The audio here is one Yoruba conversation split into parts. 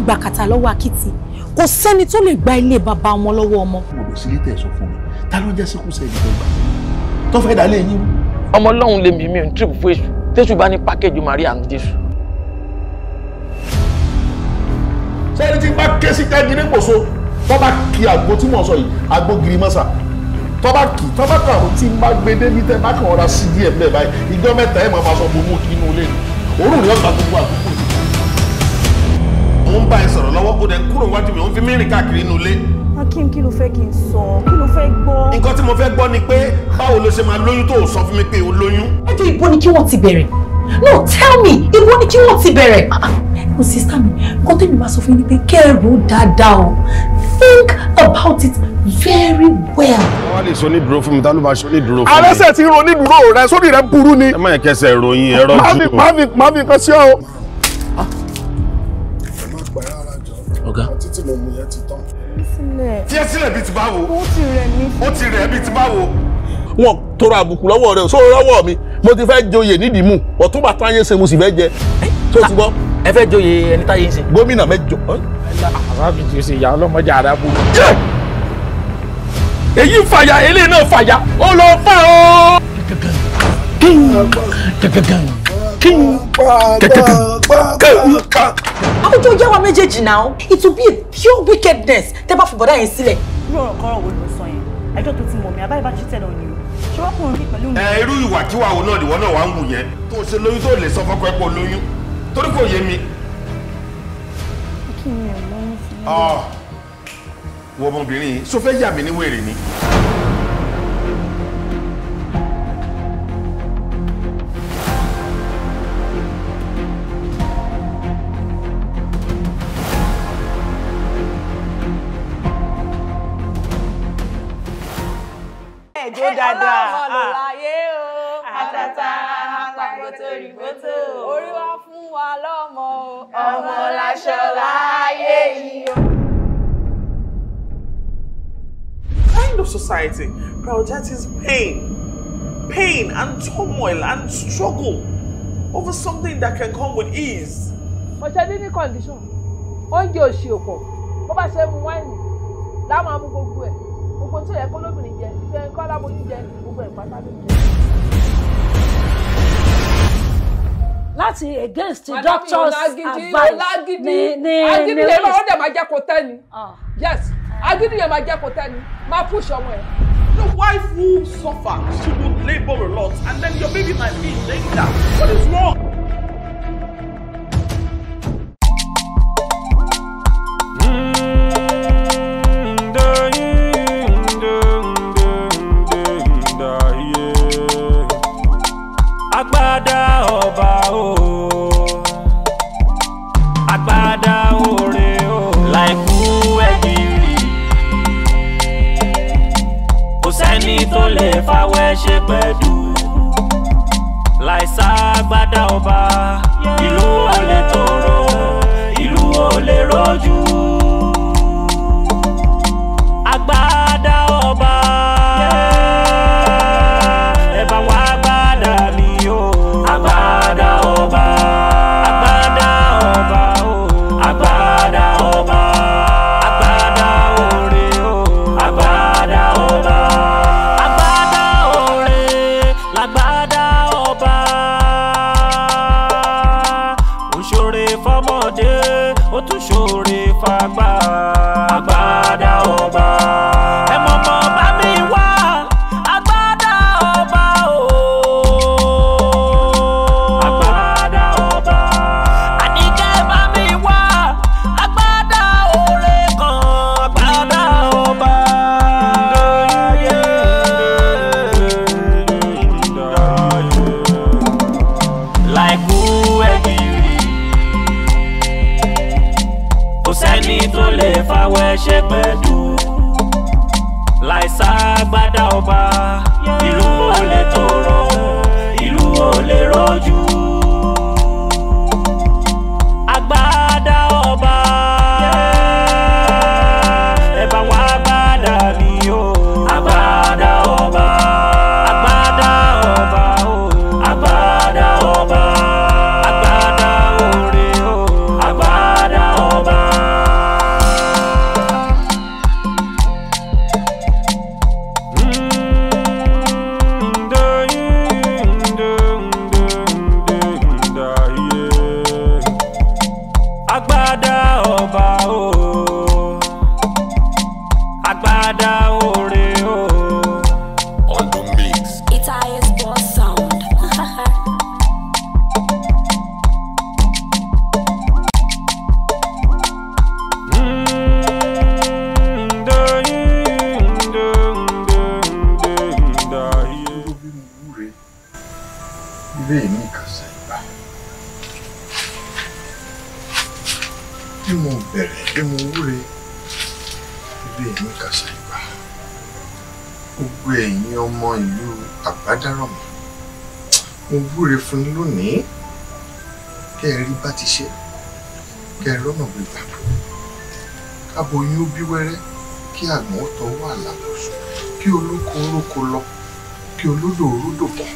gba kàtà lọ́wọ́ Akitì kò sẹ́ni tó lè gba ilé bàbá wọn lọ́wọ́ ọmọ. mo lọ sílé tẹ̀ sọ fún mi ta ló jẹ́ síkú sẹ́yìn tó gbà tó fẹ́ dálé yín. ọmọ ọlọ́run lè mímí ò ń tìrìbù fún èṣù tẹ́ṣù bá ní pákéjì Maria àti Jésù. sẹ́ni tí bá ké sí jáde ní pòṣó tó bá kí àgbo tí mò ń sọ yìí àgbo girimọ́sà tó bá kì tó bá kàrún tí má gbé débi tẹ́ bá kàn ọ́ra sí díẹ̀ bẹ́ẹ̀ báyìí ìjọ mẹ́ta ẹ̀ máa sọ gbogbo kí inú ilé ni òórùn rẹ̀ ọ̀gbà gbogbo àkókò yìí. mo ń bá ẹ sọ̀rọ̀ lọ́wọ́ kó dẹ̀ kúrò wájú mi ó ń fi mí rìn káàkiri inú ilé. Akim, kí ló fẹ́ kí n sọ? Kí ló fẹ́ gbọ́? nǹkan tí mo fẹ́ gbọ́ ni pé báwo ló ṣe máa lóyún tó sọ fún mi pé o lóyún. ẹjọ́ ibo ni kí wọ́n ti bẹ̀rẹ̀? No, tell me, ibo ni kí wọ́n ti bẹ̀rẹ̀? Mo sister mi, nǹkan tẹ́mi máa sọ fún yín ni pé kẹ́rù dáadáa o. Think about it very well. wọ́n lè sọ ní dúró fún mi tá ló máa sọ ní dúró fún mi. arẹ́sẹ̀ tí ń ro onídùúró rẹ sórí rẹ burú ni. ẹ má yẹ kẹsẹ̀ ìròyìn ẹ̀rọ jù. má fi kan sí ọ. ẹ má pẹ́ rárá jọ. ọ̀gá. títí mo mú yẹn ti tán. tí ẹ sílẹ̀ bíi ti báwo. Ó ti rẹ̀ mí. ó ti rẹ̀ bíi ti báwo. wọn tọrọ àbùkù lọ́wọ́ rẹ̀ sọ̀rọ̀ lọ́wọ́ mi mo ti fẹ́ joyè nídìí mú ọ̀tún bàtà yẹn ṣe mo sì fẹ́ jẹ tó ti gbọ́. ẹ fẹ́ joyè ẹni táyé ń ṣe. gómìnà mẹ́jọ. àbábí ti ṣe ìyá ọlọ́mọdé àràbù. èyí fàyà eléyìí náà fàyà ó lọ fà ó. Àwùjọ jẹ́ wa méjèèjì náà. It will be a pure wickedness tẹ́ bá fi bọ̀dá yẹn sílẹ̀. Irú ọ̀rọ̀ kọ́rọ̀ wo ló sọ yẹn? Ẹjọ́ tó ti mọ̀ mí, àbáyé bá cheated on you. Ṣé wọ́n kùnrin rí pẹ̀lú mi? irú ìwàkiwà wo náà ìwọ náà wà ń wù yẹn tó ṣe lóyún tó lè sọ fọ́kọ ẹ̀ pọ̀ lóyún torí kò yé mi. Kí ni ẹ̀ lọ́yún fún mi? wo ọmọbìnrin yìí sọ fẹ́ yà mí ní wèrè ni. Ẹjọ́ dáadáa. Ọlọ́mọ ló láyé o. Àtàtà àpàgbòtò rìgbòtò. Orí wa fún wa lọ́mọ o. Ọmọ láṣọ láyé yìí o. Kind of society prioritizes pain and turmoil and struggle over something that can come with ease. Ọ̀ṣẹ́dé ní condition. Oúnjẹ òṣì òpò. Bó bá ṣe mu wáìnì, láwọn amú gbogbo ẹ̀. Gbogbo tí ó yẹ kó lóbìnrin jẹ, ìfẹ́ kọ́ láboyún jẹ, gbogbo ẹ̀ pátá ló jẹ. Láti against the doctor's advice agídí yẹn máa ń dẹ̀ máa jẹ́ kó tẹ́ ni. Yes, agídí yẹn máa jẹ́ kó tẹ́ ni. Máa push ọmọ ẹ̀. The wife will suffer. She will labor a lot, and then your baby might be in danger. What is wrong? Agbada ọba o, agbada ore o, láìkú ẹ̀gìrì. Kò sẹ́ni tó lè fawẹ́ ṣe pẹ̀lú. Láìsá agbada ọba, ìlú ò lè tòrò, ìlú ò lè rojú. Agbada ọba, ẹ bá wá agbada mi o. Agbada ọba, agbada ọba o. Agbada ọba, agbada ore o. Agbada ọba, agbada ore, lágbada ọba. Ó ṣoore fọ́mọdé, ó tún ṣoore fá. ilé mi kàṣà ìgbà. Bí mo bẹ̀rẹ̀ bí mo wúre ilé mi kàṣà ìgbà. Gbogbo ẹ̀yin ọmọ ìlú Àgbádárọ̀mí. Mo wúre fún yín lónìí. Kẹ́ ẹ rí bá ti ṣe. Kẹ́ ẹ rọ́nà gbígbà. Aboyún ó bí wẹ́rẹ́ kí àgbọ̀n ó tọwọ́ àlàbòsùn. Kí olóko oróko lọ. Kí olódò oródò bọ̀.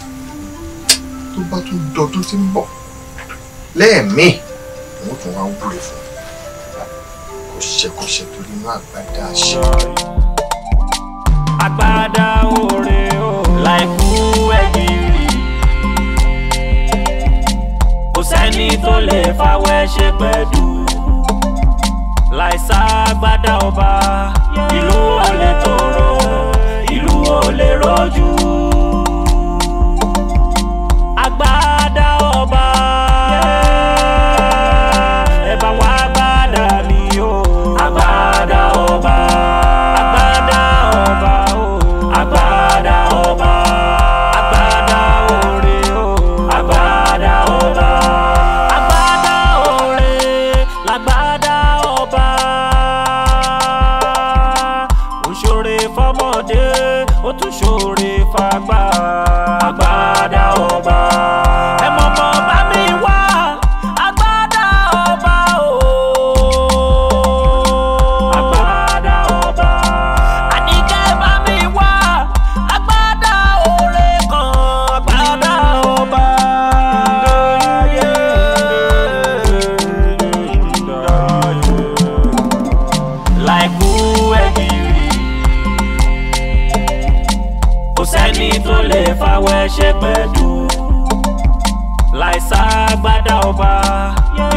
Tó bá tún dọdún tí ń bọ̀ lẹ́ẹ̀mí wọ́n tún wá wúre fún kọ́ṣẹ́kọ́ṣẹ́ torí inú àgbàdá ṣe. Àgbàdá òre o láìkú ẹ̀gìrì kò sẹ́ni tó lè fáwẹ́ ṣe pẹ̀lú láìsá àgbàdá ọba ìlú ò lè tòrò ìlú ò lè rọ́jú. Àgbàdá ọba ẹ bá wá àgbàdá mi o. Àgbàdá ọba àgbàdá ọba o. Àgbàdá ọba àgbàdá òre o. Àgbàdá ọba àgbàdá òre làgbàdá ọba. Ó ṣoore fọ́mọdé ó tún ṣoore fàgbà. Àgbàdá ọba ẹ mọ̀mọ́ bá mi wá àgbàdá ọba o. Àgbàdá ọba àníkẹ́ bá mi wá àgbàdá òre kan. Àgbàdá ọba láìkú ẹ̀gìrì kò sẹ́ni tó lè fáwẹ́ ṣe pẹ̀lú láìsá àgbàdá ọba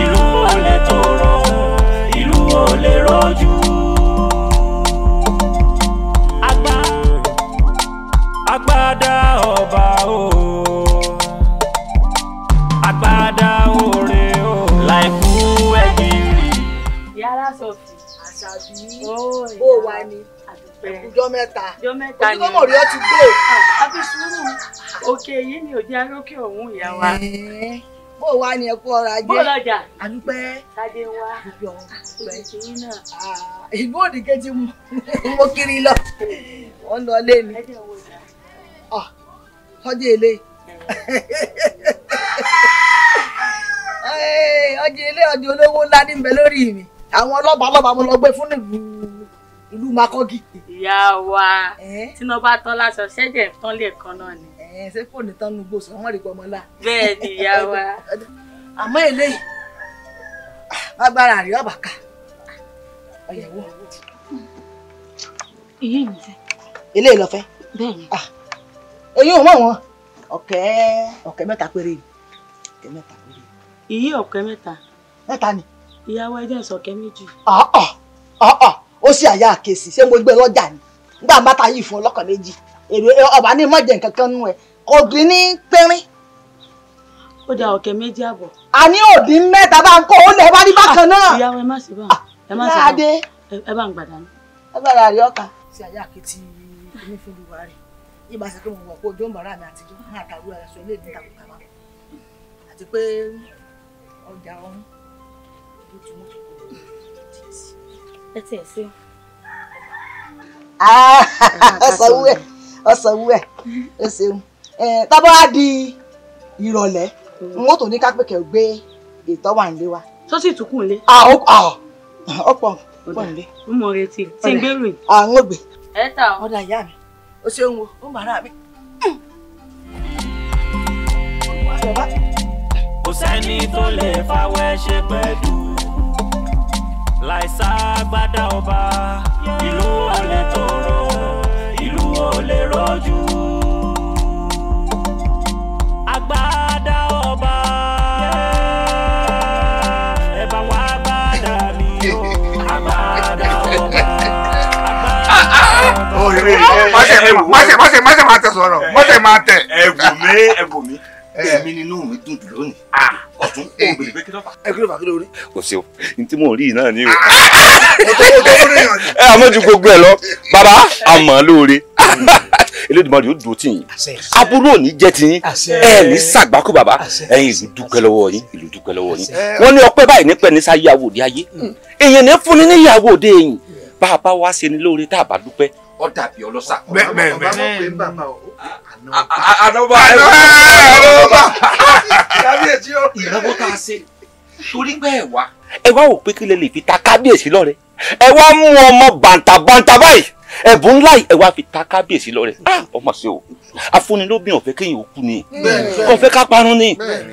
ìlú ò lè tòrò ìlú ò lè rọ́jú. Àgbàdá ọba o àgbàdá òre o láìkú ẹ̀gìrì. Yàrá sọ̀tì. Àṣàbí bó wà ní ọjọ́ mẹ́ta ni ojúmọ́ rí ọ ti gbé. Àbí sùúrù òkè yìí ni òjì arókè ọ̀hún ìyá wa. Bó wà ní ẹ̀kú ọrọ̀ ajé. Bó lọ́jà. Àdúpẹ́. Sáde wá. Òjì yín náà. Ìlú òdìgé tí mo kiri lọ. Wọ́n lọ lé mi. Ọjọ́ èlé. Ọjọ́ èlé ọjọ́ olówó ńlá ní bẹ lórí mi. Àwọn ọlọ́ba mo lọ gbé fún ìlú Makogi. Ìyá wa tí wọ́n bá tán láṣọ ṣẹ́jẹ̀ tán lè kan náà ni. Ṣé kò ní tán nu gbòòsàn wọ́n rí pọmọlá. Bẹ́ẹ̀ ni ìyá wa. Àmọ́ eléyìí agbára rí ọ̀bà ká ọ̀yẹ̀wò. Ìyí mi fẹ́. Eléyìí lọ fẹ́. Bẹ́ẹ̀ ni. Èyí ò mọ̀ wọ́n ọ̀kẹ́ mẹ́ta péré ni. Ọ̀kẹ́ mẹ́ta péré. Ìyí ọ̀kẹ́ mẹ́ta. Mẹ́ta ni. Ìyàwó ẹjẹ́ ìsọ̀kẹ́ méjì. Ó sì àyà àkèsì ṣé mo gbé lọ́jà ni nígbà bàtà yìí fún ọlọ́kàn méjì èrò ọba ní mọ̀jẹ̀ nǹkan kan nú ẹ̀ ọ̀gbìn ní pẹ́rín. Ó da ọ̀kẹ́ méjì àbọ̀. A ní òdì mẹ́ta bá ń kó ó lẹ̀ bá rí bákan náà. Ìyàwó ẹ má sì bá ẹ má sì bá ẹ bá ń gbàdá ní. Ẹ gbàdá rí ọkà. Ṣé àyà àkẹ́tì omi fún olúwa rẹ̀ yìí bá ṣe pé mo wọ̀ pé ojú ń bàrà mi àtijọ́ máa tàrú ẹ̀ṣọ́ ilé ìdí ìtàkùnkà máa àti pé ọjà ọ̀hún ló ti mú ẹ tiẹ̀ sí. ọ̀sánwó ẹ̀ ẹ ṣeun tábà á di ìrọ̀lẹ́ n ó tó ní kápẹ́kẹ́ gbé ètò wà nílé wa. Tó sì tún kùn lé. ọ̀pọ̀ nílé. Mo mọ̀ retí tí ń gbèrú yìí. Àwọn ògbè. Ẹ ta ọ. Ọ̀dà ìyá mi ó ṣeun wo ó bàrà mi. Kò sẹ́ni tó lè fáwẹ́ ṣe pẹ̀lú láìsá àgbàdá ọba ìlú ò lè tòrò ìlú ò lè rọ́jú. Àgbàdá ọba ẹ bá wá àgbàdá mi o. Àgbàdá ọba Máṣe máa tẹ sọ̀rọ̀, máṣe máa tẹ. Ẹ wò mí. Èmi nínú mi dùn jù lónìí. Ọ̀tún kò bèrè pé kí ló fà. Ẹ kí ló fà kí ló rí? Kò sí o, ní tí mò ń rí náà ni o. Mo tó rí yàn. Ẹ àmọ́ ju gbogbo ẹ lọ, bàbá àmọ́ lóore. Elédùmarè yóò dúró tì yín aburú ò ní jẹ́ ti yín ẹ ní ṣàgbákò bàbá ẹ̀yin ìlú dúpẹ́ lọ́wọ́ yín ìlú dúpẹ́ lọ́wọ́ yín wọ́n ní ọpẹ́ báyìí nípẹ́ ní sáyé àwòdì ayé èèyàn ní fúnni ní ìyàwó òde èyìn bá a bá wá ṣe ni lóore tá a bá dúpẹ́ ó dàbí ọlọ́sà. ànọ́bà ìrọ́bó tá a ṣe torí pé ẹ wá wò pé kí lè fi ta kábíyèsí lọ́rẹ ẹ wá mú ọmọ bàǹtàbàǹtà báyìí ẹ̀bùn ńlá ẹ wá fi ta kábíyèsí lọ́rẹ ọmọ sí o afúnilóbìn ọ̀fẹ́ kéyìn òkú ni ọ̀fẹ́ ká parun ni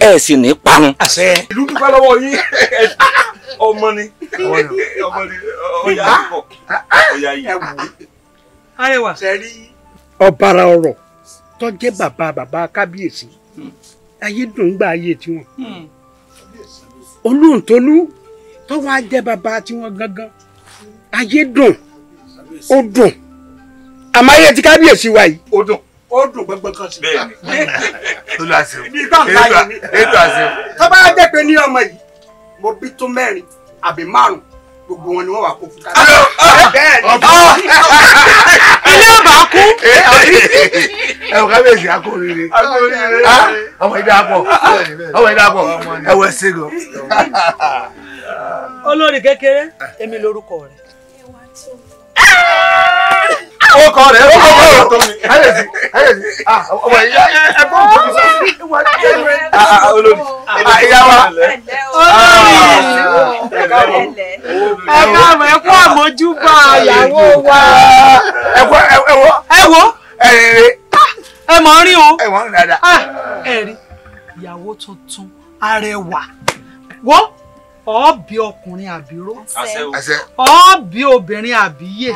ẹ sì ní parun. ìlú dúpẹ́ lọ́wọ́ yín ọmọ ni ọ̀yà yìí. Arẹwà ọ̀bàrà ọ̀rọ̀ tó jẹ́ bàbá kábíyèsí ayé dùn gbà ayé tiwọn olóńtolú tó wá jẹ́ bàbá tiwọn gangan ayé dùn ó dùn àmọ́ ayé ti kábíyèsí wa yìí ó dùn gbọgbọ kan sí. ibi ìgbà ńlá yìí ni tó bá jẹ́ pé ní ọmọ yìí mo bí tó 4 àbí 5 gbogbo wọn ni wọ́n wà kó fún kábíyèsí. ilé ọba kú. ẹ wò kábíyèsí akó rere ọmọ ìdàpọ̀ ẹ wọ ẹsẹ gan. olórí kékeré èmi lórúkọ rẹ. ó kọ rẹ ó kọ rẹ tó mi. ayẹsí ọmọ ìyá ẹ̀gbọ́n tó mi sọ. olórí ìyá wa. ẹ káàmù ẹ kú àmójúbà ìyàwó wa. ẹ wo ẹ mọ̀ rí o. ẹ mọ̀ rí dáadáa. ẹ rí ìyàwó tuntun arẹwà wọ́n ọ̀ọ́bí ọkùnrin àbíró ọ̀ọ́bí obìnrin àbíyè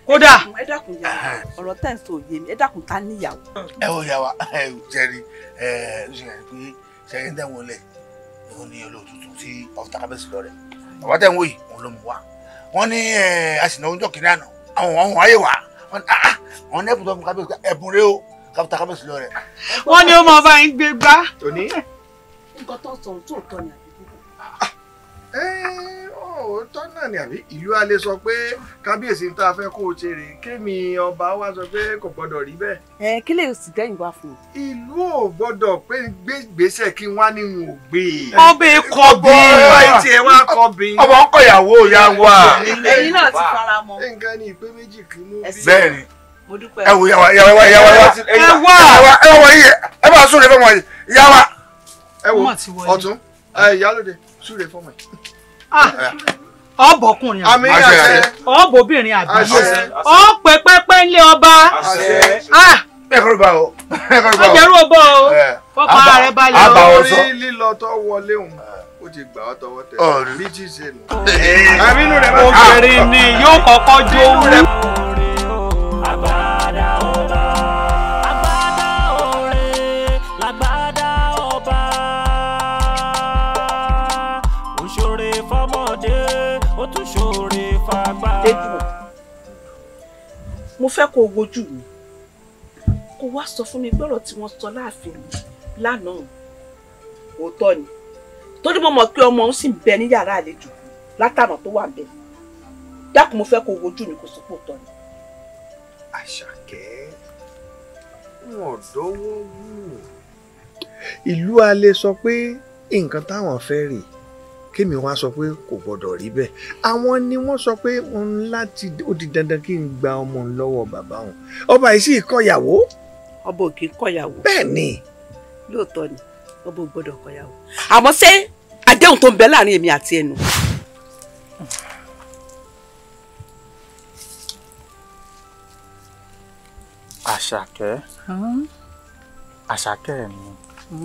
kódà. ẹ dákun yà ọ̀rọ̀ tẹ́ ń sọ òye mi ẹ dákun ta níyàwó. ẹ ò yà wá jẹrí ṣe pé ṣẹyìn tẹ̀ wọlé òun ni olóòtú tí ọ̀fọ̀ kábẹ́sì lọ rẹ̀ bàbá tẹ̀ ń wò yìí òun ló mú wa wọ́n ní àṣìná oúnjẹ kìnìún àná àwọn ayé wa wọ́n ní ẹ̀bùn tó fún kábẹ́sì ẹ̀bùn rẹ o káfíńtà kábẹ́sì lọ rẹ̀. wọ́n ní ó máa bá yín gbé gbá. nǹkan tó sọ tó tọ́ ni òótọ́ náà ni àbí ìlú alẹ́ sọ pé kábíyèsí tá a fẹ́ kó o ṣe rè kémi ọba wa sọ pé kò gbọ́dọ̀ rí bẹ́ẹ̀. kí lè sì dẹ́yìn wá fún un. ìlú ò gbọ́dọ̀ pé gbèsè kí wọ́n á ní n ò gbé. ọbẹ̀ kọ bí. ọbẹ̀ tí ẹ wá kọ bí. ọmọ ń kọ ìyàwó ya wa. ẹ̀yin náà ti fara mọ́. nǹkan ní ìpè méjì kì í mú bí. bẹ́ẹ̀ni mo dúpẹ́. ẹ wo yàwá ẹ wọ iye ẹ bá súnre fọmọ yìí yàwá. ẹ wo ọ̀tún ìyálóde súnre fọmọ yìí. ọbọkùnrin àbí ọbọbìnrin àbí ọpẹpẹpẹ ńlẹ ọba ẹkọrọ bá o ọjẹrú ọbọ o fọkàn ara rẹ balẹ̀ o. orí lílọ tó wọlé òun ó ti gbà ọ́ tọwọ́ tẹ bí tí ì ṣe nù. àbínú rẹ bá obìnrin ni yóò kọ́kọ́ jó rẹ. mo fẹ́ kó wojú mi kó wá sọ fún mi gbọ́rọ̀ tí wọ́n sọ láàfin lánàá òótọ́ ni torí mo mọ̀ pé ọmọ òun sì ń bẹ ní yàrá àlejò látànà tó wà ń bẹ dákun mo fẹ́ kó wojú mi kó sọ pé òótọ́ ni. Àṣàkẹ́ wọn dọ́wọ́ wù ìlú alẹ́ sọ pé nǹkan táwọn fẹ́ rè kémi wá sọ pé kò gbọdọ̀ rí bẹ́ẹ̀ àwọn ni wọ́n sọ pé òun láti ó di dandan kí n gba ọmọ lọ́wọ́ bàbá wọn ọba yìí sì kọ̀yàwó. ọba ò kì í kọ̀yàwó. bẹ́ẹ̀ ni. lóòótọ́ ni ọba ò gbọ́dọ̀ kọ̀yàwó àmọ́ ṣé àdéhùn tó ń bẹ láàrin èmi àti ẹnu. Àṣàkẹ́ Àṣàkẹ́ mi.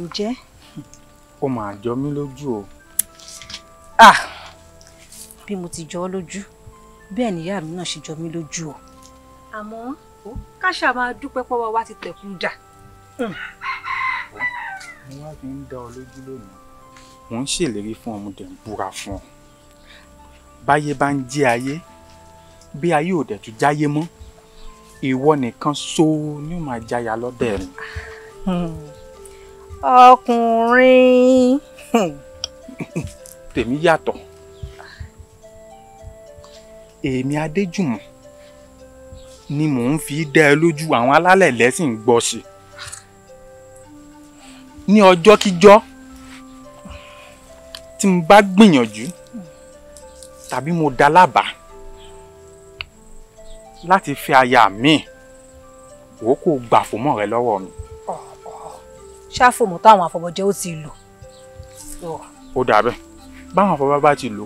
ǹjẹ́. ó máa jọ mí lójú o. bí mo ti jọ ọ́ lójú bẹ́ẹ̀ ni ìyá mi náà ṣe jọ mí lójú o. àmọ́ káṣá máa dúpẹ́ pọ́wọ́ wa ti tẹ̀kú dà. mo wá fi ń dá ọ lójú lónìí mo ń ṣèlérí fún ọmọdé ń búra fún ọ báyé bá ń jẹ ayé bí ayé ò dẹ̀ tún jáyé mọ́ ìwọ nìkan ṣó ni ó máa jáya lọ́dẹ̀ mi. ọkùnrin. tèmi yàtọ̀ èmi Adéjùmọ̀ ni mò ń fi dá ẹ lójú àwọn alálẹ̀ lẹ́sìn gbọ́ sí ní ọjọ́ kíjọ́ tí mo bá gbìyànjú tàbí mo dá lábàá láti fi aya mi wò kó gbà fòmọ́ rẹ lọ́wọ́ mi. ṣáfòmù táwọn àfọ̀bọ̀jẹ́ ó ti lò. ó dà bẹ́ẹ̀ báwọn àfọ̀bọ̀ bá ti lò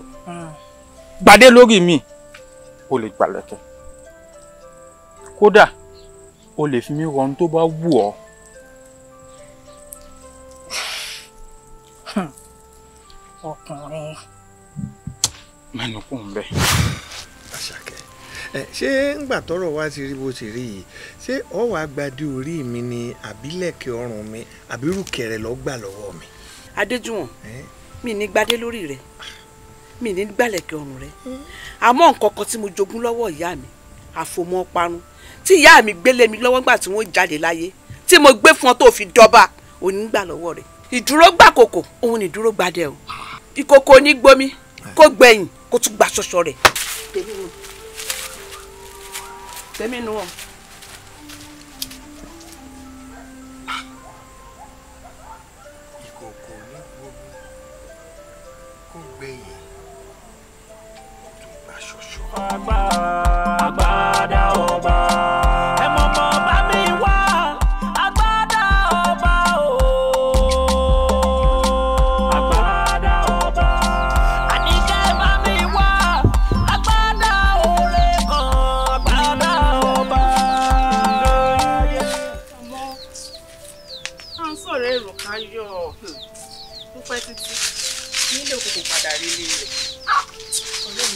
gbadé lórí mi o lè gbàlẹ̀kẹ̀ kódà o lè fi mí rọ ohun tó bá wù ọ́. ọkùnrin. mẹ́nu kù ń bẹ. Àṣàkẹ́ ṣé ńgbà tọ́rọ̀ wá ti rí bó ti rí yìí ṣé ọ wàá gbadé orí mi ni àbílẹ̀kẹ̀ ọrùn mi àbírùkẹ̀rẹ̀ lọ gbà lọ́wọ́ mi. Adéjùwọ̀n mi ní gbadé lórí rẹ mi ní gbàlẹ̀kẹ̀ ọrùn rẹ àmọ́ nǹkan kan tí mo jogún lọ́wọ́ ìyá mi àfòmọ́ parun tí ìyá mi gbélé mi lọ́wọ́ gbà tí wọ́n jáde láyé tí mo gbé fún ọ tó fi dọ́ba òní gbà lọ́wọ́ rẹ ìdúró gbà kòkò òun ní ìdúró gbadé o ìkòkò ní gbomi kó gbẹ̀yìn kó tún gba ṣọṣọ rẹ̀. tèmi nu ọ. ìkòkò ní gbomi kó gbẹ̀yìn kó tún gba ṣọṣọ. Agbada ọba ẹ mọ̀mọ́ bá mi wá agbada ọba o. Agbada ọba àníkẹ́ bá mi wá agbada òre kan agbada ọba. à ń sọ̀rọ̀ èrò káyọ̀ ó pẹ́ títí nílé òkùnkùn padà rí ilé rẹ̀ ọlọ́run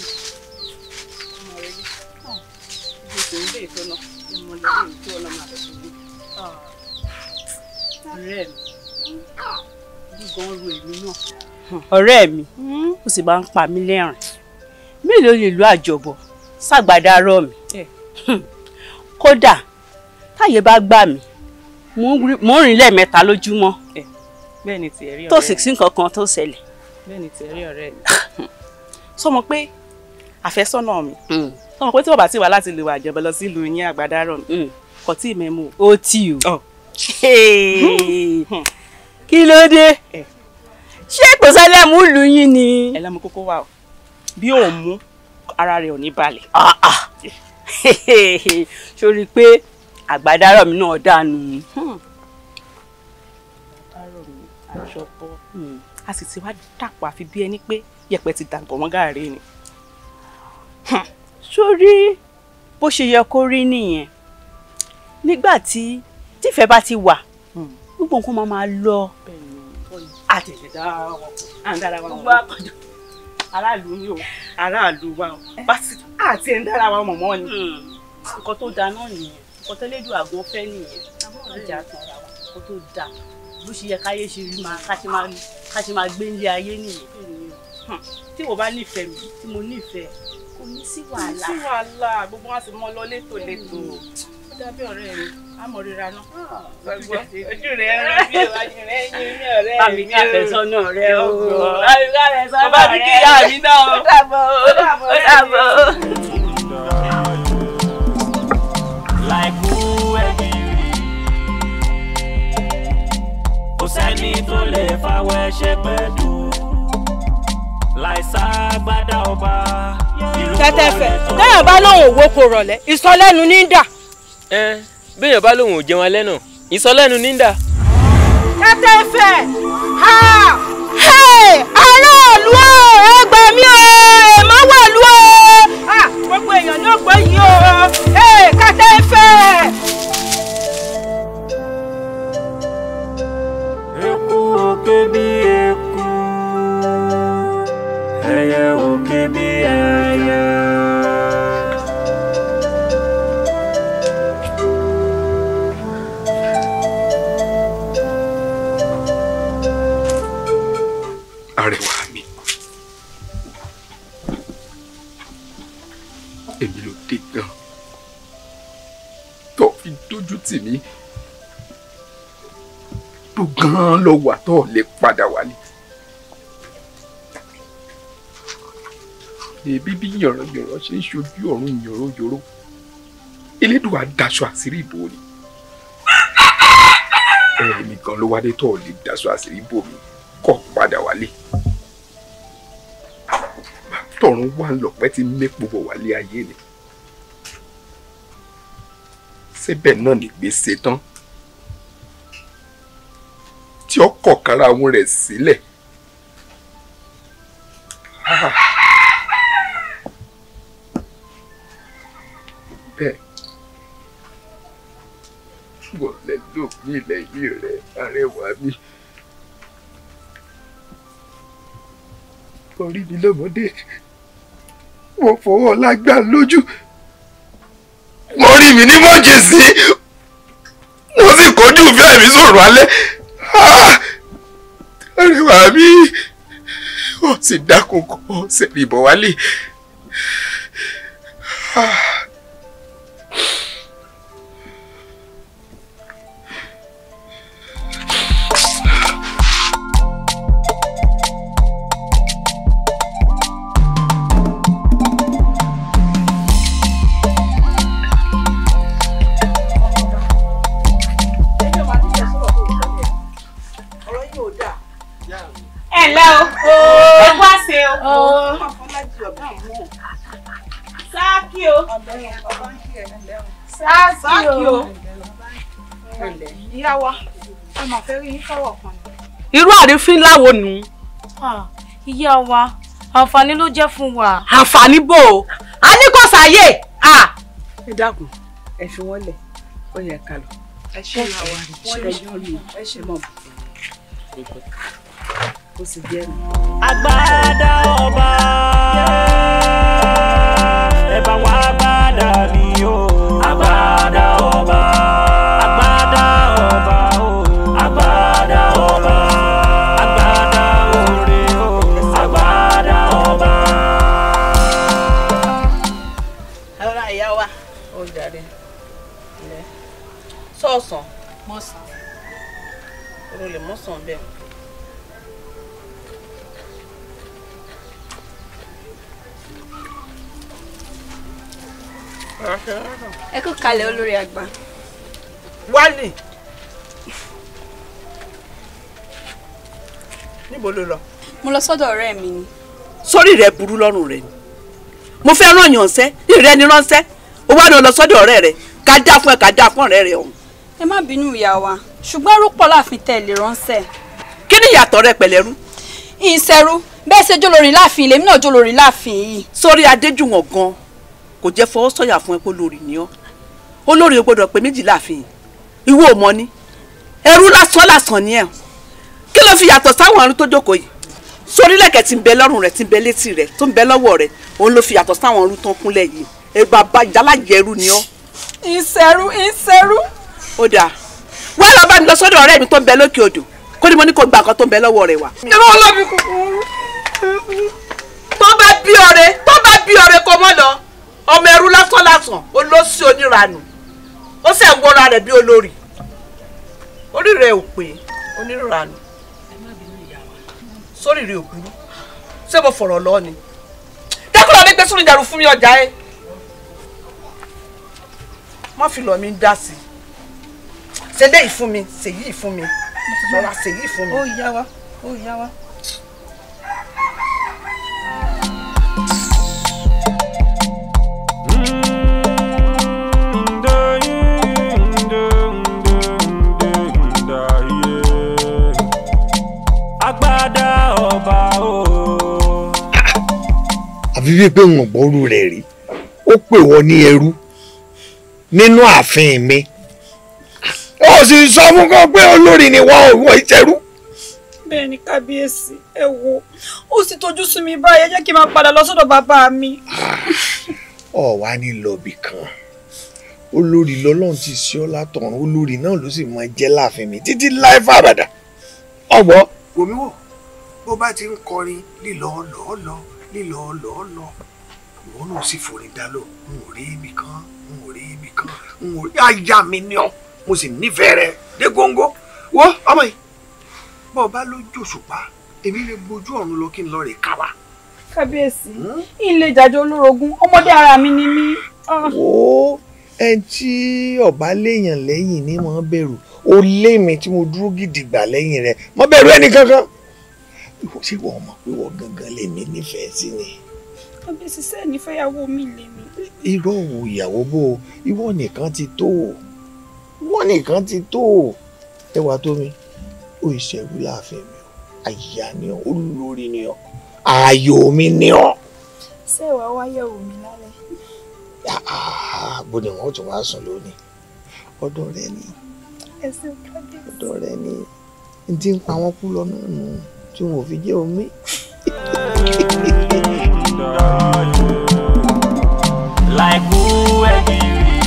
ọmọ rẹ̀ ní ìgbésẹ̀ ilé ìtọ́nà ẹmọ lẹ́yìn tí ọ̀nà máa bẹ̀ ṣubú. ọ̀rẹ́ mi gígan ru èmi náà. ọ̀rẹ́ mi ó sì máa ń pa mí lẹ́rìn mélòó lè lo àjọbọ̀ ṣàgbàdá arọ́ mi kódà táyé bá gbà mí mo ń rìn lẹ́ẹ̀mẹ́ta lójúmọ́ bẹ́ẹ̀ ni tiẹ̀ rí ọ̀rẹ́ tó sì sí nǹkan kan tó ṣẹlẹ̀. bẹ́ẹ̀ ni tiẹ̀ rí ọ̀rẹ́ mi. sọmọ pé àfẹ́sọ́nà mi sọmọ pé tí bàbá ti wà láti lè wà àjọbọ lọ sílùú yín àgbàdárọ̀ mi kò tí ì mẹ́mú ó tì ó. kí ló dé ṣé kò sálẹ̀ mú lù yín ni. ẹlẹ́mu kókó wà o bí òun mú ara rẹ̀ ò ní balẹ̀. sórí pé àgbàdárọ̀ mi náà dànù. àgbàdárọ̀ mi àjọbọ a sì ti wá dàpọ̀ àfi bí ẹni pé yẹ̀pẹ̀ ti dàgbọ̀ mọ́ gàárì ni. sórí bó ṣe yẹ kó rí nìyẹn nígbà tí tífẹ́ bá ti wà gbogbo nǹkan máa lọ. àtẹ̀lẹ̀ dára wa gbogbo àkàndọ̀ aráàlú ni o aráàlú wa o àti ẹ̀ ń dára wa mọ̀mọ́ ni nǹkan tó da náà nìyẹn nǹkan tó lédùn àgbọn fẹ́ nìyẹn ọjà àtàrà wa nǹkan tó da bó ṣe yẹ káyé ṣe rí máa ká ṣe máa gbé nílé ayé nìyẹn tí wọ́n bá nífẹ̀ẹ́ mi tí mo nífẹ̀ẹ́ kò ní sí wàhálà. kò ní sí wàhálà gbogbo wọn sì mọ lọ létòlétò ó dábẹ́ ọ̀rẹ́ mi àmọ́ ríra náà. ojú rẹ̀ rẹ̀ bí ìwájú rẹ̀ yín ní ọ̀rẹ́ mi. bámi ká fẹ̀sọ́nà rẹ o. bámi ká fẹ̀sọ́nà rẹ. bàbá mi kí ìyá mi náà o. ó dàbọ̀ ó dàbọ̀. láìkú ẹ̀gìrì kò sẹ́ni tó lè fàwọ̀ ẹ̀ṣẹ̀ pẹ̀lú láìsá gbádà ọba. tẹ́tẹ́fẹ̀ lẹ́yìn bá lóun òwò kò rọ̀lẹ́ ìsọlẹ́nu ní dà. béèyàn bá lóun ò jẹun alẹ́ náà ìsọlẹ́nu ní dà. tẹ́tẹ́fẹ̀ aráàlú o ẹ gbà mí o èèmọ̀ wọ̀lú o gbogbo èèyàn ní ògbó yìí o tẹ́tẹ́fẹ̀. eku òkè bí eku ẹyẹ òkè bí ẹyẹ. Arẹwà mi èmi ló dé gan tó fi dójú tì mí tó gan lọ wà tó lè padà wálé. Èbí bí yànrọ̀yànrọ̀ ṣe ń ṣojú ọ̀run yòróyòró Elédùà daṣọ àṣírí ìbò ni ẹ̀mí kan ló wá dé tó lè daṣọ àṣírí ìbò mi kọ́ padà wálé tọ̀run wà lọ́pẹ́ tí mẹ́pọ̀ bọ̀ wálé ayé ni síbẹ̀ náà nìgbésẹ̀ tán tí ó kọ̀ kára àwọn rẹ̀ sílẹ̀. Bẹ́ẹ̀ wọ́n lè lò mí lẹ́yìn rẹ̀ arẹwà mi. Orí mi lọ́mọdé mo fọwọ́ lágbà lójú mo rí mi ní mọ́jèsí mo sì kojú ìfẹ́ mi sọ̀rọ̀ alẹ́ arẹwà mi ó sì dákun kọ́ sẹ́ni ìbọn wálé. Irú àrífín láwo nù. Ìyá wa, àǹfààní ló jẹ́ fún wa. Àǹfààní bò ó. A ní kò sáyè. Ẹ dákun, ẹ fi wọ́n lẹ̀, ó yẹ ká lọ. Ẹ ṣe ìyá wa, wọ́n lè jọ lù, ẹ ṣe mọ̀ bù. Ó sì jẹ́ mi. Agbada ọba, ẹ bá wa agbada mi o. Agbada ọba, agbada ọba o. Agbada ọba, agbada ore o. Agbada ọba. Ara ìyá wa. Ó jàre. Sọ̀sán. Mọ̀sán. O lè mọ̀sán bẹ́ẹ̀. Ẹ kú kalẹ̀ olórí àgbà. Wálé. Níbo ló lọ? Mo lọ sọ́dọ̀ ọ̀rẹ́ mi ni. Sórí rẹ burú lọ́rùn rẹ ni. Mo fẹ́ rán yàn ṣẹ́, ìrẹ́ ni ránṣẹ́. Ó wá lọ sọ́dọ̀ ọ̀rẹ́ rẹ. Ká dá fún ẹ, ká dá fún ọ̀rẹ́ rẹ ọ̀hún. Ẹ má bínú ìyá wa, ṣùgbọ́n ẹrú pọ̀ láàfin tẹ̀lé ránṣẹ́. Kí ni ìyàtọ̀ rẹ pẹ̀lẹ́rú? Ìṣẹ́rú bẹ́ẹ̀ ṣe jólórí láàfin ilé mi náà jólórí láàfin yìí. Sórí Adéjùwọ̀n gan kò jẹ́ fọwọ́ sọ̀yà fún ẹ pé olórí ni ọ́. Olórí o gbọ́dọ̀ pé méjì láàfin. Ìwọ ò mọ̀ ni. Ẹrú lásán ni ẹ. Kí ló fi yàtọ̀ sáwọn ọ̀run tó jókòó yìí? Sórí lẹ̀kẹ̀ tí ń bẹ lọ́rùn rẹ̀ tí ń bẹ létí rẹ̀ tó ń bẹ lọ́wọ́ rẹ̀ òun ló fi yàtọ̀ sáwọn ọ̀run tó ń kúnlẹ̀ yìí. Ẹ bàbá ìjálàjẹ ẹrú ni ọ́. Ìṣẹ́rú. Ó dáa. Wá lọ bá mi lọ sọ́dọ̀ ọ̀rẹ́ mi tó ń bẹ lókè odò. Kó ní mo ní kó gba nǹkan tó ń bẹ lọ́wọ́ rẹ̀ wá. Ìjọba ọlọ́bì kúkúrú. Tó bá bí ọ̀rẹ́ kó mọ́ lọ. Ọmọ ẹrú lásán olóṣì oníranù. Ó sì ń wọra rẹ̀ bí olórí. Orí rẹ̀ ò pé oníranù. Sórí rẹ̀ ò burú. Ṣé mo fọ̀rọ̀ lọ ni? Dákúrò ní gbèsè ìdàrú fún mi ọjà ẹ. Má fi lọ mi dá sí. Ṣé léyìí fún mi, ṣèyí fún mi. Lọ́la ṣèyí fún mi. Ó yá wa, ó yá wa. Agbada ọba o. Àfi bíi pé wọn gbọ́rú rẹ̀ rí ó pè wọ́n ní ẹrú nínú ààfin mi ó sì sọ fún kan pé olórí ni wọ́n ìṣẹ́rú. Bẹ́ẹ̀ ni kábíyèsí ẹ wo ó sì tójú sú mi báyìí ẹ jẹ́ kí n máa padà lọ sọ́dọ̀ bàbá mi. Ọ wá ní lọ́ọ̀bì kan olórí lọ́lọ́run ti ṣe ọ́ látọ̀run olórí náà ló sì máa jẹ́ láàfin mi títí láì fàbàdà ọgbọ́. Wòmí wò bó bá ti ń kọrin lílọ lọ́ọ̀lọ́ lílọ lọ́ọ̀lọ́ ìwọ náà sì forin dá lò n ò rí ibì kan n ò rí ibì kan n ò rí aya mi ni ọ́ mo sì nífẹ̀ẹ́ rẹ dé góńgó wo ọmọ yìí bó o bá lójú òṣùpá èmi lè gbójú ọ̀run lọ kí n lọ rè káwa. Kábíyèsí ilé ìdájọ́ olórogún ọmọdé ara mi ni mí. wo ẹni tí ọba léèyàn lẹ́yìn ní mọ̀ bẹ̀rù ó lé mi tí mo dúró gidigba lẹ́yìn rẹ̀ mọ̀ bẹ̀rù ẹnì kankan ṣé wọ́n mọ̀ pé wọ́n gangan lèmi nífẹ̀ẹ́ sí ni. kábíyèsí sẹ́ẹ̀ ní fẹ́yàwó mi lèmi. irọ́ òwò ìyàwó bò ìwọ nìkan ti tó ìwọ nìkan ti tó ẹwà tó mi ó ìṣẹ̀rú láàfin mi àyà ni ọ olórí ni ọ ààyò mi ni ọ. ṣé ìwà wáyẹ̀wò mi lálẹ́. bó ni wọ́n tún wá sùn lónìí ọ̀dọ̀ rẹ ni ẹ̀sìn kábíyèsí ọ̀dọ̀ rẹ ni n ti ń pa wọ́n kú lọ́nà nù tí wọn ò fi jẹ́ omi. láìkú ẹ̀gìrì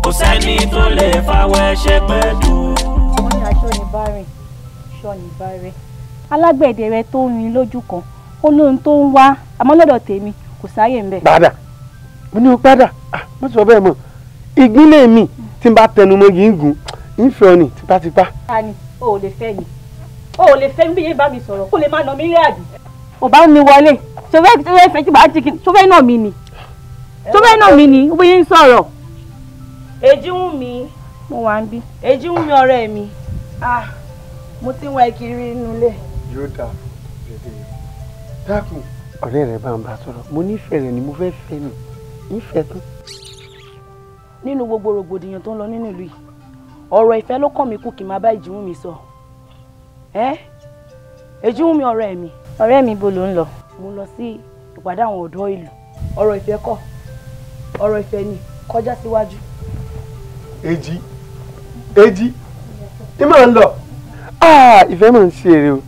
kò sẹ́ni tó lè fàwẹ́ ṣe pẹ̀lú. wọ́n ní aṣọ ní bá rìn ṣọ́ ní bá rẹ̀ alágbẹ̀dẹ rẹ tó rin lójú kan ó lóhun tó ń wá àmọ́ lọ́dọ̀ tèmi kò sáyè ń bẹ̀. padà mo ní o padà mo ti sọ bẹ́ẹ̀ mọ̀ ìgbínlẹ̀ mi tí n bá tẹnu mọ́ yìí ń gùn ń fẹ́ ọ ní tipátipá. ta ni o ò lè fẹ́ mi o ò lè fẹ́ mi bí yẹn bá mi sọ̀rọ̀ kó lè má nà mí rí àbí. ò bá mi wọlé sọfẹ́ fẹ́ tí bá ti kí sọfẹ́ náà mi ni sọfẹ́ náà mi ni ó bí yín sọ̀rọ̀. èjì wù mí mo wà ń bí. èjì wù mí ọ̀rẹ́ mi mo ti ń wá kiri inú ilé. yóò dà dédé dákun ọ̀rẹ́ rẹ̀ bá ń bá sọ̀rọ̀ mo nífẹ̀ẹ́ rẹ̀ ni mo fẹ́ fẹ́ ni nífẹ̀ẹ́ tán. nínú gbogbo rògbòdìyàn tó ń lọ nínú ìlú yìí ọ̀rọ̀ ìfẹ́ ló kàn mí kú kí n máa bá Èjìwùmí sọ Èjìwùmí ọ̀rẹ́ mi. ọ̀rẹ́ mi bo ló ń lọ. mo lọ sí ìpàdé àwọn ọ̀dọ́ ìlú ọ̀rọ̀ ìfẹ́ kọ́ ọ̀rọ̀ ìfẹ́ ni kọjá síwájú. èjì tí màá ń lọ ìfẹ́ máa ń ṣe èrè o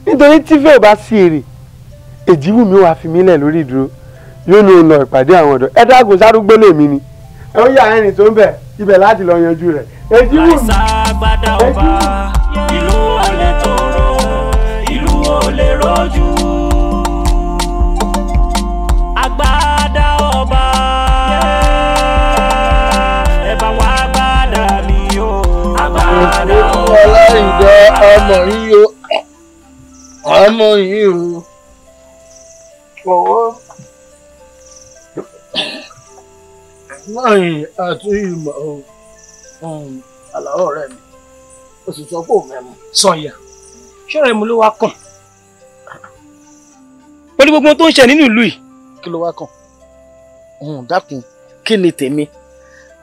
nítorí tífẹ́ ò bá ṣe èrè Èjìwùmí wàá fi mí lẹ̀ lórí ìdúró yóò ní òun lọ ìpàdé àwọn ọ̀dọ́ ẹ dákun sárúgbó lèmi ni ẹ ó yà ẹrìn tó ń bẹ̀ ibẹ̀ láti lọ yanjú rẹ̀. Èjìwùmí àìsàgbádà ọba ìlú olè tóró ìlú olè rọjú. àgbàdà ọba ẹ bá wá gbàdà mi o. àgbàdà ọba ọlọ́yìnbó ọmọ yìí o ọmọ yìí o fọwọ́ láyìn àti ìmọ̀ àlàó ọ̀rẹ́ mi o sì sọ pé òun mẹ́mu. sọ̀yà ṣọ́ọ̀rẹ́ mi ló wá kàn pẹ̀lú gbogbo tó ń ṣe nínú ìlú yìí. kí ló wá kàn dákun kí ni tèmi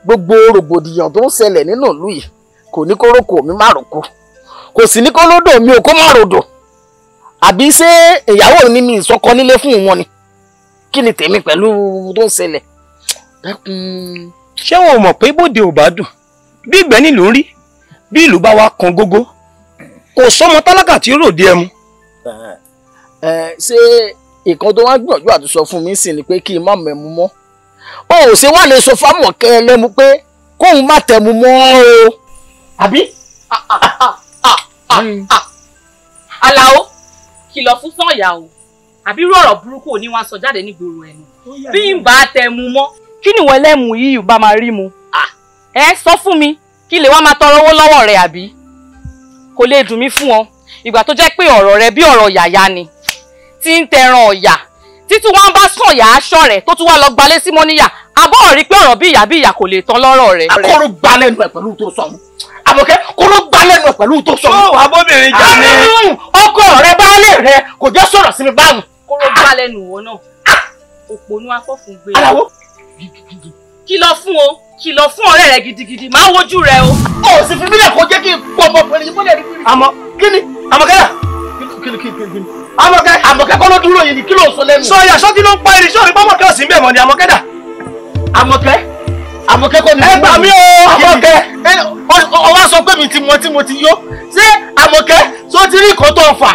gbogbo rògbòdìyàn tó ń ṣẹlẹ̀ nínú ìlú yìí kò ní kó rókò mi má rókò kò sì ní kó lódò mi ò kó má rodò àbí ṣé ìyàwó ni mi ìsọkọ nílé fún wọn ni kí ni tèmi pẹ̀lú tó ń ṣẹlẹ̀ dákun. ṣé wọn ò mọ̀ pé bóde ò bá dùn bí ìgbẹ́ nílùú ń rí bí ìlú bá wá kan gógó kò sọmọ tálákà tí ó ròde ẹmu. ṣé ìkan tó wá gbìyànjú àti sọ fún mi sì ni pé kí n má mẹ́mu mọ́ o ò ṣe wá lè sọ fámọ̀kẹ́ ẹlẹ́mu pé kóun má tẹ̀mu mọ́ o àbí. Àlàó kìlọ̀ fún Sànyà o àbí irú ọ̀rọ̀ burúkú ò ní wọ́n sọ jáde nígboro ẹnu bí n bá tẹ̀mu mọ́ kí ni wọ́n lẹ́mu yìí bá máa rí mu. ẹ sọ fún mi kí lè wá máa tọrọ owó lọ́wọ́ rẹ àbí kò lè dùn mí fún ọ ìgbà tó jẹ́ pé ọ̀rọ̀ rẹ bí ọ̀rọ̀ yàyà ni tí ń tẹran ọ̀yà títí wọ́n bá Sànyà aṣọ rẹ̀ tó tún wá lọ gbalé sí mọ́níyà abọ́ rí pé ọ̀rọ̀ bí ìyà kò lè tán lọ́rọ̀ rẹ̀. akọ́rọ̀ gbá lẹ́nu ẹ̀ pẹ̀lú tó sọ̀hún Àmọ̀kẹ́ kọ́rọ̀ gbá lẹ́nu ẹ̀ pẹ̀lú tó sọ̀hún. ó abóbìnrin jà ní. ọkọ rẹ baálé rẹ kò jẹ́ sọ̀rọ̀ sí mi báwọn. kọ́rọ̀ gbá lẹ́nu wọn náà òpònú afọ́fun gbé. aláwo kìlọ̀ fún ọ̀rẹ́ rẹ gidigidi máa wojú rẹ o. ó sì fi mílẹ̀ kó jẹ́ kí n pọ̀ ọmọkùnrin yìí mọ́lẹ̀ rí. àmọ́ kí ni Àmọ̀kẹ́ yà Àmọ̀kẹ́ kọ́ ló dúró yìí ni kí ló ń sọ lẹ́nu. Sànyà sọ́kí ló ń pa irin sọ́ọ̀rí pọ́mọ̀kẹ́ òsì ń bẹ̀ mọ́ ni Àmọ̀kẹ́ dà. Àmọ̀kẹ́ kọ́ ni. ẹ gbà mí o Àmọ̀kẹ́ ọwọ́ sọ pé mi ti mo ti yó ṣé Àmọ̀kẹ́ tó ti rí nǹkan tó ń fà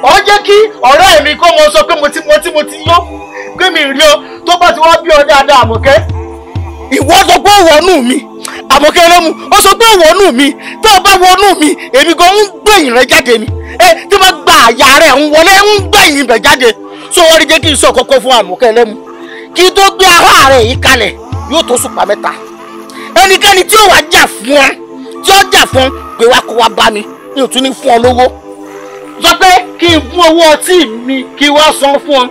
ọ jẹ́ kí ọ̀rẹ́ mi kó mọ sọ pé mo ti yó pé mi rí ọ tó bá ti wá bí ọ dáadáa Àmọ̀kẹ́ ìwọ sọ pé wọnú mi Àmọ̀kẹ́ ẹlẹ́mu ó sọ pé wọnú mi tó o bá wọnú mi èmi gan ń gbẹ̀yìn rẹ jáde ni tí wọ́n gba àyà rẹ̀ ń wọlé ń gbẹ̀yìn rẹ̀ jáde sọ wọ́n rí jẹ́ kí n sọ kọ́kọ́ fún Àmọ̀kẹ́ ẹlẹ́mu kí tó gbé ara rẹ̀ yìí kalẹ̀ yóò tó sùpà mẹ́ta ẹnikẹ́ni tí ó wá jà fún ọ tí ó jà fún pé wá kó wá bá mi mi ò tún ní fún ọ lówó sọ pé kí n fún owó ọtí mi kí wá san fún ọ.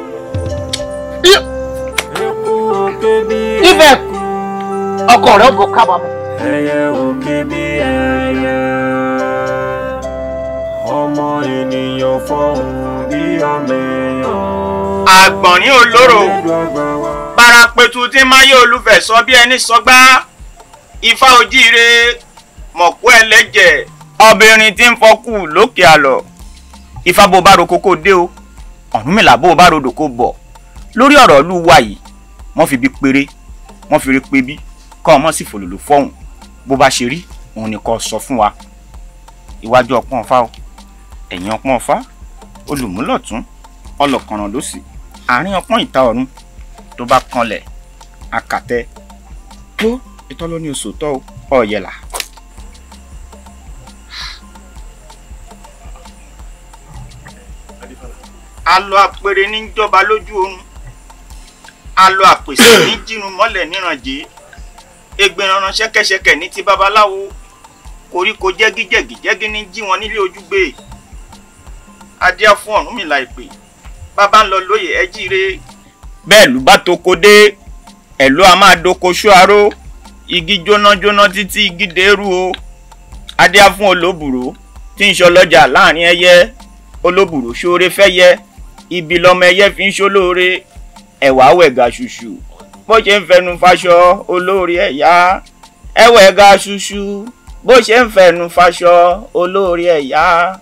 Ifẹ̀ ọkọ rẹ̀ bọ̀ kábàámọ̀. Ẹyẹ òkè bí ẹyẹ, ọmọ ènìyàn fọhùn bí ọmọ èèyàn. Àgbọ̀nrín olóró parapetu tí máyé olúfẹ̀ sọ bí ẹni sọgbá. Ifá ojíire mọ̀kú ẹlẹ́jẹ̀ obìnrin tí ń fọkù lókè àlọ́. Ifá bó bá ro kókó dé o, Ọ̀rúnmìlà bó bá rodò kó bọ̀. Lórí ọ̀rọ̀ ìlú wa yìí wọ́n fi bí péré wọ́n fi rí pé bí kọ́ ọmọ sì fòlòlò fọ́hùn bó bá ṣe rí òun ni kò sọ fún wa. Iwájú ọpọ́n Ọ̀fà o, ẹ̀yìn ọpọ́n Ọ̀fà, olùmúlọ̀tún ọlọ́kànràn lósì, àárín ọpọ́n ìta ọ̀run tó bá kanlẹ̀ akàtẹ́ tó ìtọ́lọ́ ní oṣù tọ́ ọ̀yẹ̀là. Alọ àpèrè ní jọba lójú oorun, alọ àpèsè ní jírun mọ́lẹ̀ nírànjẹ́, egbèrànràn ṣẹ́kẹ́ṣẹkẹ̀ ní ti babaláwo, koríko jẹ́gíjẹ́gíjẹ́gí ní jí wọn nílé ojúgbé. Adíá fún Ọ̀rúnmìlà ìpè, bàbá ń lọ lóye ẹ jíire. Bẹ́ẹ̀ ló bá toko dé, ẹ̀lú a máa doko ṣú aró, igi jóná títí igi dèrú o. Adíá fún olóbùrò tí ń ṣọlọ́jà láàrin ẹyẹ, olóbùrò ṣoore fẹ́ yẹ, ibi lọmọ ẹyẹ fi ń ṣolóore. Ẹ̀wà wẹ̀gà ṣùṣù bó ṣe ń fẹnu faṣọ olóore ẹ̀yà, ẹ̀wẹ̀gà ṣùṣù bó ṣe ń fẹnu faṣọ olóore ẹ̀yà.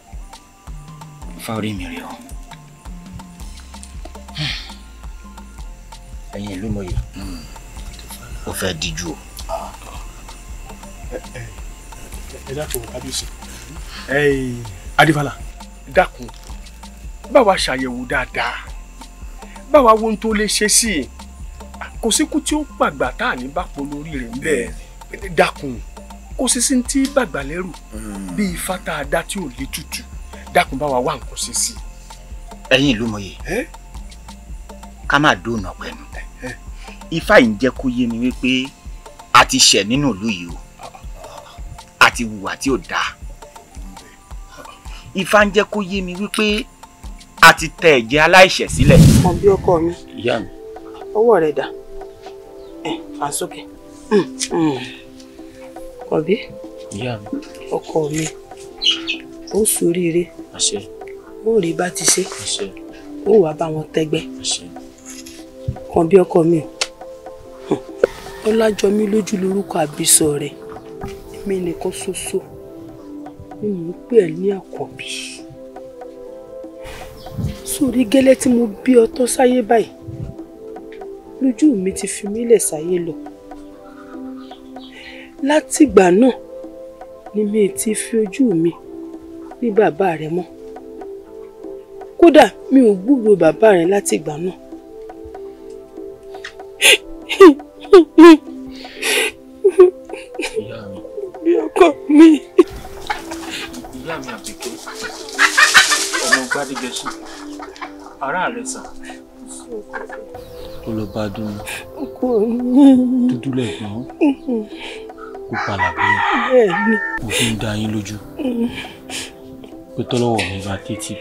Ifá orí mi rè o. Ẹ̀yin ìlú mọ̀yé ó fẹ́ díjú o. Ẹ dákun kábíyèsí. Adífálà dákun báwa ṣàyẹ̀wò dáadáa, báwa wo ohun tó lè ṣe sí i. Kò síkú tí ó gbàgbà tá à ní bá pọ̀ lórí rẹ̀ ńbẹ̀. Dákun kò sí sí tí gbàgbà lẹ́rù bí ifá tá a dá tí ò lè tutù. Dákun báwa wá nǹkan ṣe sí i. Ẹ̀yin ìlú mọ̀yé ká má dóònà pẹ̀lú. Ifá yìí ń jẹ́ kó yé mi wípé a ti ṣẹ̀ nínú ìlú yìí o, a ti hùwà tí ò dáa. Ifá ń jẹ́ kó yé mi wípé a ti tẹ ẹ̀jẹ̀ aláìṣẹ̀ sílẹ̀. Mọ̀ bí ọkọ mi. Ìyá mi. Ọwọ́ rẹ̀ dà. Fà sókè. Kọ̀bí. Ìyá mi. Ọkọ mi. Ó ṣoríire. Àṣẹ. Ó rí bá ti ṣe. Àṣẹ. Ó wá bá wọn tẹ́gbẹ́. Àṣẹ. Kàn bí ọkọ mi. Ọlájọmí lójú lórúkọ àbísọ rẹ̀. Èmi nìkan ṣoṣo ni mò ń pè ẹ́ ní àkọ́bí. Sórí gẹ́lẹ́ tí mo bí ọ tọ́ sáyé báyìí, lójú mi ti fi mí lẹ̀ sáyé lọ. Látìgbà náà ni mi ti fi ojú mi rí bàbá rẹ mọ́. Kódà mi ò gbúròó bàbá rẹ látìgbà náà. Ìyá mi. Bí ọkọ mi. Ìyá mi Àbíkẹ́, ọmọ Gbádégẹṣin, ará rẹ̀ sà. Ó lọ bá dún dúdú lẹ́gbọ̀n kó palàbí. Bẹ́ẹ̀ni. Mo fi ń dá yín lójú pé tọ́lọ́wọ́ mi bá tètè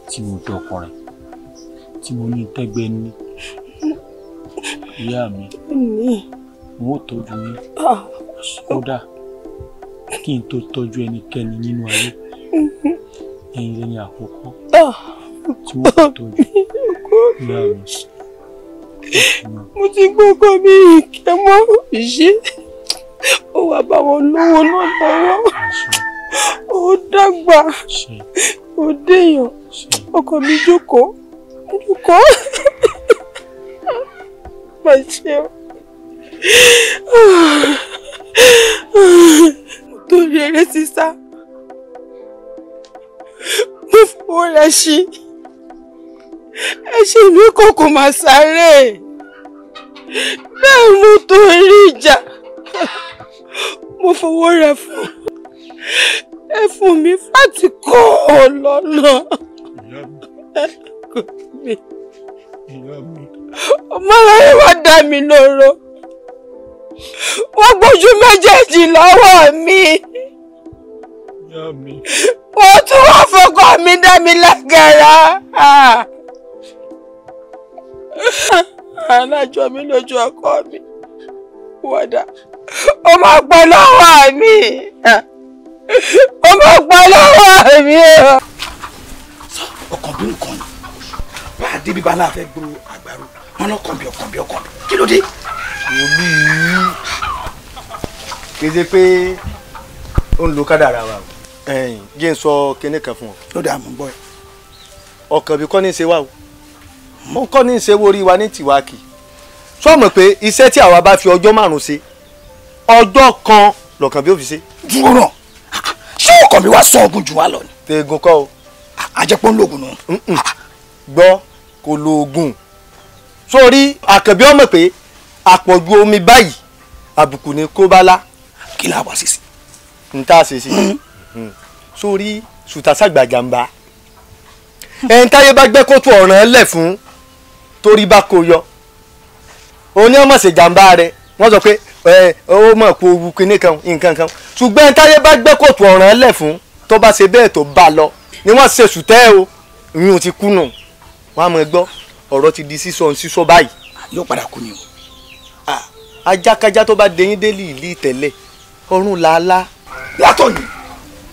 tí mo dọkùnrin tí mo ní tẹ́gbẹ́ ní. Ìyá mi, mo tọ́jú yín kódà kí n tó tọ́jú ẹnikẹ́ni nínú ayé. Ẹ̀yin lẹ́ni àkọ́kọ́ tí wọ́n tọ́jú. Ìyá mi. Mo ti gbọ́kọ̀ mi ìkẹ́ mọ́ ìṣe. Ó wá bá wọn lówó náà lọ́wọ́. Ó dàgbà. Ó déyàn. Ọkọ mi jókòó. Má ṣe o. Torí eré sísá. Mo fowó rẹ̀ ṣí. Ẹṣin mi kòkò máa sáré. Bẹ́ẹ̀ mo torí ìjà. Mo fowó rẹ̀ fún. Ẹ fún mi fàtí kọ́ ọ lọ́nà. Ọmọ aláyé wá dá mi lóró. Wọ́n gbójú méjèèjì lọ́wọ́ mi. Wọ́n tún wá fọkọ mi dá mi lágara. alájọ mi lójú ọkọ mi wọ́dà ó máa gbọ́ lọ́wọ́ mi ó máa gbọ́ lọ́wọ́ mi. ọkàn bí nǹkan bá a débi bá a náà fẹ́ gbó àgbàro wọn lọ kàn bí ọkàn kí ló dé. wòlíì kéde pé ó ń lo kádàrá wa o jẹ́ ń sọ kinní kan fún ọ. ló dà mọ́ bọ́ ẹ. ọkàn bí kọ́ ní í ṣe wá o mo kọ́ ní í ṣe wórí wa ní tìwákì sọ mọ̀ pé iṣẹ́ tí àwa bá fi ọjọ́ 5 ṣe ọjọ́ kan lọ́kàn bí ó fi ṣe. dúró náà ṣé ọkàn mi wá sọ ogun jù wá lọ ni. tegun kọ́ o. àjẹpọ̀ ń lo oògùn nù. gbọ́ kò lo oògùn sórí àkànbí ọmọ pé àpọ̀jù omi báyìí àbùkù ni kó bá lá. kí la wá sí sí. n tá a ṣe sí sórí sùtàṣàgbà jàǹbá ẹni táyé bá gbẹ́ kótó ọ̀ràn lẹ̀ fún torí bá kó yọ òní ọmọ ṣe jàǹbá rẹ wọ́n sọ pé ó mọ̀ kó wu kinní kan nǹkan kan ṣùgbọ́n ẹni táyé bá gbẹ́ kótó ọ̀ràn lẹ̀ fún tó bá ṣe bẹ́ẹ̀ tó bá lọ ni wọ́n ṣe sùtẹ́ o ìyún ti kú nù wọ́n á mọ̀ gbọ́ ọ̀rọ̀ ti di sísọ báyìí. yóò padà kú ni o. ajákájá tó bá dẹyìn délì ìlí tẹ́lẹ̀ ọrùn làálàá. látọ̀ yìí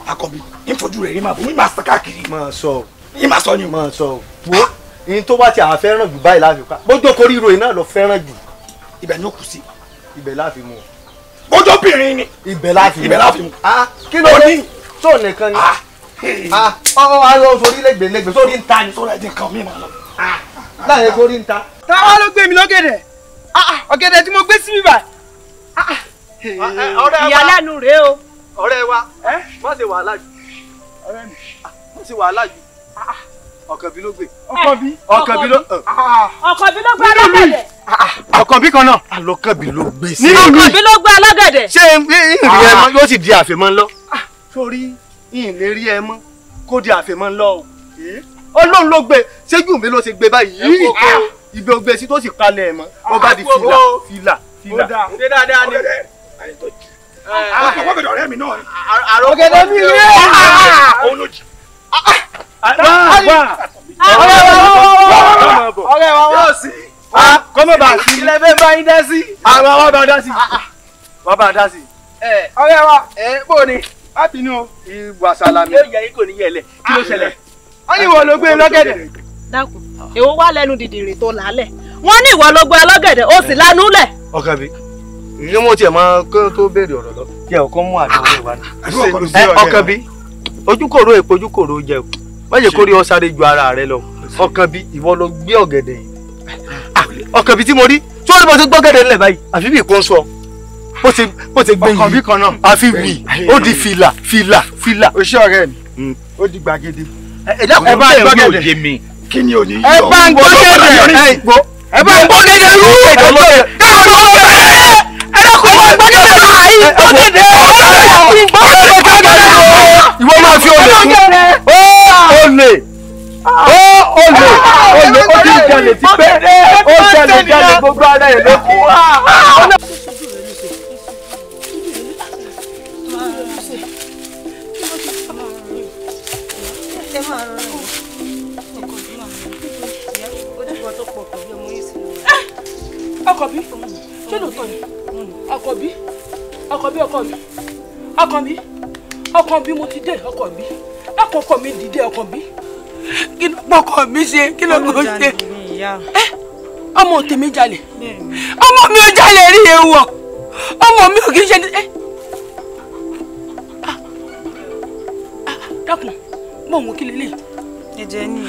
akọ̀bí ní fojú rẹ̀ rí máa bọ̀ mí máa sọ káàkiri. máa sọ o. yín máa sọ ni o. máa sọ o. wo ìyẹn tó bá ti àá fẹ́ràn jù báyìí láfi ká bójú korí ìròyìn náà lọ fẹ́ràn jù. ibẹ̀ ni ó kù sí. ibẹ̀ láfi mú. bójú obìnrin ni. ibẹ̀ láfi mú. ibẹ̀ láfi mú. kí ló ní tó nìkan ni. ọ̀rọ̀ sórí lẹ́gbẹ̀lẹ́gbẹ̀ sórí ń ta ni. sórí ẹ̀dín kan mi máa lọ. láyé sórí ń ta. táwa ló gbé mi lọ́gẹ̀dẹ̀ ọ̀gẹ̀dẹ̀ tí mo gbé sí mi báyìí. ìyálẹ́nu rèé o. ọ̀rẹ́ wa má ṣe wàhálà jù má ṣe wàhálà jù ọ̀kànbí ló gbé. ọ̀kànbí ló gbé alágẹ̀dẹ̀. ọ̀kànbí kan náà alọ́kànbí ló gbé sí. ọ̀kànbí ló gbé alágẹ̀dẹ̀. ṣé ìrìn ẹ mọ yóò sì di àfẹ́mọ́ ńlọ. sórí ìyìn lè rí ẹ mọ́ kó di àfẹ́mọ́ ńlọ o. Ọlọ́run ló gbé ṣéjú mi ló ṣe gbé báyìí ibi ògbé sí tó sì kalẹ̀ ẹ̀ mọ́ ó bá di fìlà. ṣé dáadáa ni. ọkọ̀ ọ̀gẹ̀dẹ̀ ọ̀rẹ́ mi náà. ọ̀gẹ̀dẹ̀ mi rẹ̀. olójì. ọ̀rẹ́ wa wọ́n sí. kọ́mọ̀ bá sí. ilẹ̀ fẹ́ bá yín dá sí. àwọn wa bá dá sí. wọ́n bá dá sí. ọ̀rẹ́ wa bó ni. má bínú o. ìwà sàlámì. yóò yẹ yín kò ní yẹlẹ̀ kí ló ṣẹlẹ̀. wọ́n ní ìwọ ló gbé lọ́gẹ̀dẹ̀. dákun èwo wá lẹ́nu dìdìrì tó lálẹ́ wọ́n ní ìwọ ló gbé lọ́gẹ̀dẹ̀ ó sì lánú lẹ̀. Ọkànbí ní mo tiẹ̀ máa kó tó béèrè ọ̀rọ̀ lọ kí ẹ ò kọ́ mú àdúgbò ìwà náà. Ọkànbí ojúkòrò èpo ojúkòrò jẹ o wọ́n yẹ kó rí ọ sáré ju ara rẹ lọ. Ọkànbí ìwọ ló gbé ọ̀gẹ̀dẹ̀ yìí. Ọkànbí tí mo rí tí wọ́n ní bó ṣe gbọ́gẹ̀dẹ̀ ńlẹ̀ báyìí àfi bí ìkó ń sọ bó ṣe gbé yìí Ọkànbí kan náà àfi wì ó di fìlà. o ṣé ọ̀rẹ́ mi ó di gbàgede. ẹ bá ń gbọ́gẹ̀dẹ̀ kí ni ò ní yọ. ẹ bá ń gbọ́gẹ̀dẹ̀ ẹ bá ń gbọ́gẹ̀dẹ̀ rú ìdọ́gbọ́gẹ̀dẹ̀ ìwọ máa fi olè fún olè ó ti jalè ti pẹ́ ó jalè gbogbo ara ẹ̀ ló kú. Àkànbí ṣé lóòótọ́ ni Àkànbí Àkànbí mo ti dé Àkànbí lákòókò mi dìde Àkànbí kí ló pọkàn mi ṣe kí ló kò ṣe ọmọ tèmi jalè ọmọ mi ò jalè rí ewu ọmọ mi ò kì í ṣe dákun mọ òun kí lélẹ̀. ẹ̀jẹ̀ ni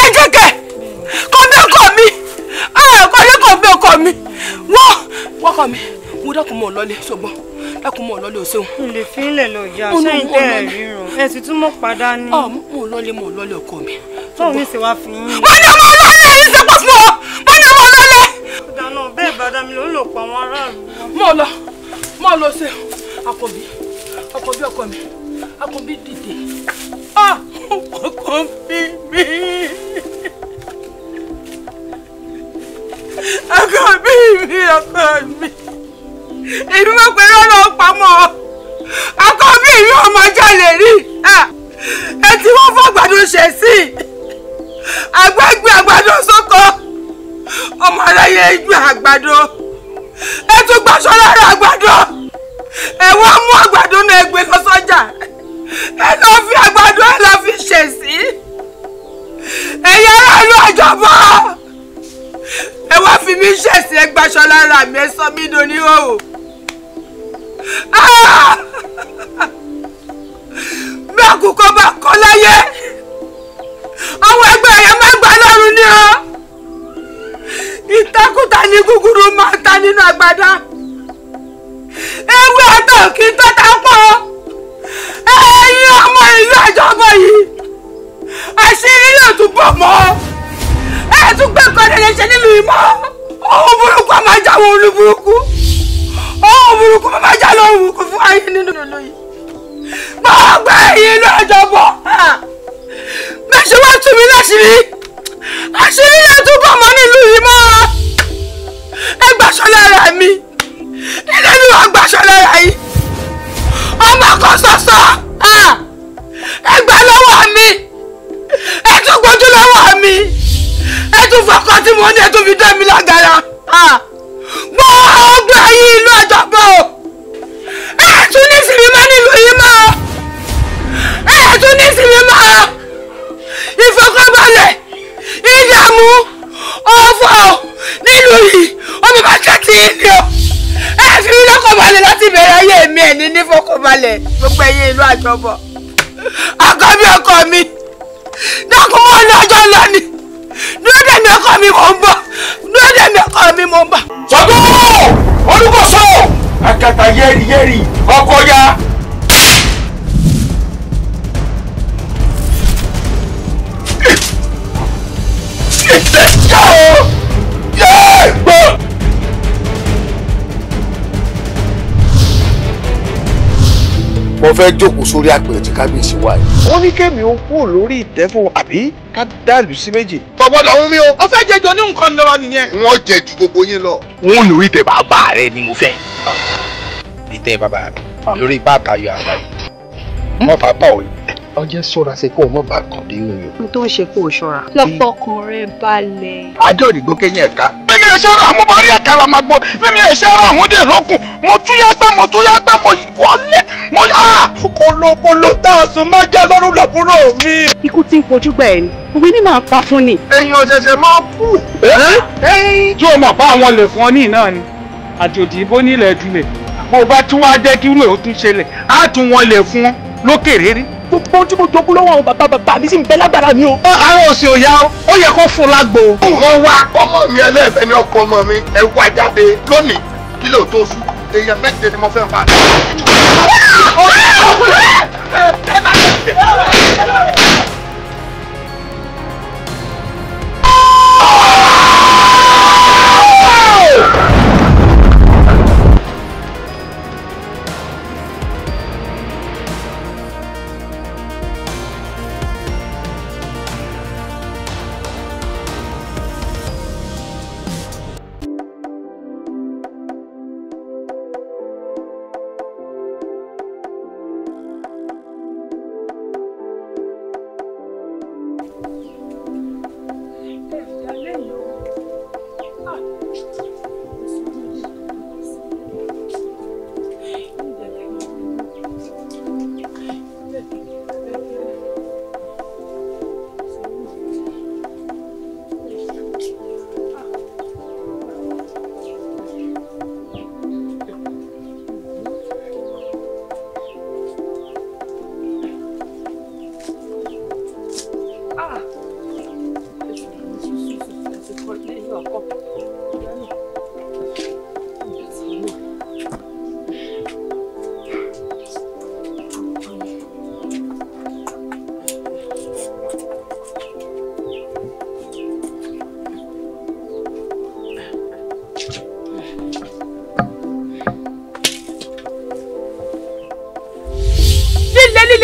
ẹ̀jẹ̀ kẹ kọ bí ọkọ mi kọ yẹ kọ bí ọkọ mi wọ́n kọ mi mo dákun mọ̀ lọ́lẹ̀ ṣùgbọ́n dákun mọ̀ lọ́lẹ̀ ò ṣeun. n lè fi ilẹ̀ lọ ìyá sẹ́yìn tẹ́ ẹ̀ ríran ẹ̀ sì tún mọ̀ padà ní. mo lọ́lẹ̀ ọkọ mi. tóun ní sì wá fi yín. wọ́n ní ọmọ lọ́lẹ̀ yìí ṣe pọ̀ fún ọ wọ́n ní ọmọ lọ́lẹ̀. ìdáná bẹ́ẹ̀ bàdá mi ló ń lò pa àwọn aráàlú. mọ̀ lọ ṣe Àkànbí ọkọ mi Àkànbí dìde. Àkànbí mi. Àkànbí èmi mọ̀ pé lọ́nà pamọ́ Àkànbí mi ọmọ jalè rí ẹ tí wọ́n fọ́ àgbàdo ṣe sí àgbàgbé àgbàdo sóko ọmọ aráyé ìgbé àgbàdo ẹ tún gbaṣọ lára àgbàdo ẹ wá mú àgbàdo náà gbé lọ sọ́jà ẹ lọ fi àgbàdo ẹ lọ fi ṣèṣì ẹ̀yin aráàlú àjọbọ ẹ wá fi mí ṣèṣì ẹ gbaṣọ lára mi ẹ sọ mí dòní o bí àkùkọ bá kọ láyé àwọn ẹgbẹ́ rẹ̀ máa gbà lọ́rùn ni o ìtakùtà ní gúgúrú máa ta nínú àgbàdá ewé àtọ̀ kí n tó ta pọ̀ ẹ̀yin ọmọ ìlú àjọbọ yìí àṣírí yóò tún bọ̀ mọ́ ẹ̀ tún gbé kọ́ni ṣe nílùú ìmọ̀ ohun burúkú a máa jáwọ́ olúburúkú ohun burúkú a máa jáwọ́ ohun burúkú fún ayé nínú ìlú yìí gbogbo ẹ̀yin ìlú àjọbọ bẹ́ẹ̀ ṣe wá tú mi láṣìírí àṣírí yóò tún bọ̀ mọ́ nílùú yìí mọ́ ẹ gbàṣọ lára mi ilé mi wà gbàṣọ lára yìí ọmọ kan ṣoṣo ẹ gbà lọ́wọ́ mi ẹ tún gbójú lọ́wọ́ mi ẹ tún fọkàn tí mo ní ẹ tún fi dá mi lágara gbogbo ẹ̀yin ìlú àjọbọ ẹ tún ní sinmi mọ́ nílùú yìí mọ́ ẹ tún ní sinmi mọ́ ìfọkànbalẹ̀ ìdààmú ọ̀fọ̀ nílùú yìí ọmọ bá kẹ́tì ní o ẹ fi mí lọ́kànbalẹ̀ láti bẹ̀rẹ̀ ayé mi ẹ̀ ní nífọkànbalẹ̀ gbogbo ẹ̀yin ìlú àjọbọ àkọ́bí ọkọ mi dákun mọ́ lọ́jọ́ lónìí dúró dè mí ọkọ mi mò ń bọ̀ dúró dè mí ọkọ mi mò ń bọ̀. Ṣàngó olùkọ́sọ akata yẹ́rìyẹ́rì ọkọ ya. mo fẹ́ jókòó sórí àpèrè tí kábíyèsí wà yìí. wọ́n ní kémi ó kúrò lórí ìtẹ́ fún àbí ká dàlú sí méjì. tọ́gbọ́dọ̀ ń mi o. ó fẹ́ jẹjọ ní nǹkan lọ́wọ́ nìyẹn. wọ́n jẹ ju gbogbo yín lọ. wọ́n lórí ìtẹ́ bàbá rẹ ni mo fẹ́. ìtẹ́ bàbá rẹ lórí bàtà yọ àgbà yìí. wọ́n fà bá òye. ọjọ́ sọ́ra ṣe kó o mọ̀ bá kàn dé nínú. n tó ń ṣe kó o ṣọ́ra. lọ́pọ̀kùnrin balẹ̀. ajọ́ òdìgbò kẹ́yìn ẹ̀ka. mímí ẹ̀ṣẹ́ ọ̀rọ̀ àwọn ọmọ rí ẹ̀ka la máa gbọ́ mímí ẹ̀ṣẹ́ ọ̀rọ̀ àwọn ọdẹ lọ́kùn mo tún yá gbá mo wọlé mo yá. kólókóló tá a sùn máa jẹ́ lọ́rùn lọ́kùnrin mi. ikú tí ń pojú gbà ẹ̀ ni òwe ní máa pa fún ni. èèyàn ṣẹ̀ṣẹ̀ máa kú. tí o mọ̀ bá àwọn lè fún ọ ní iná ni àjòjì ìbò nílẹ̀ jùlẹ̀ bó o bá tún wá jẹ́ kí irú ẹ̀ ó tún ṣẹlẹ̀ á tún wọn lè fún ọ lókè rere. gbogbo tí mo jogún lọ́wọ́ àwọn bàbá mi sì ń bẹ lágbára mi o. ara òsì òyà ó yẹ kó fún lágbo. wọ́n wá ọmọ mi ẹlẹ́fẹ̀ẹ́ ní ọkọ ọmọ mi ẹ wá jáde lónìí kí ló tó sùn èèyàn méje ni mo fẹ́ fà.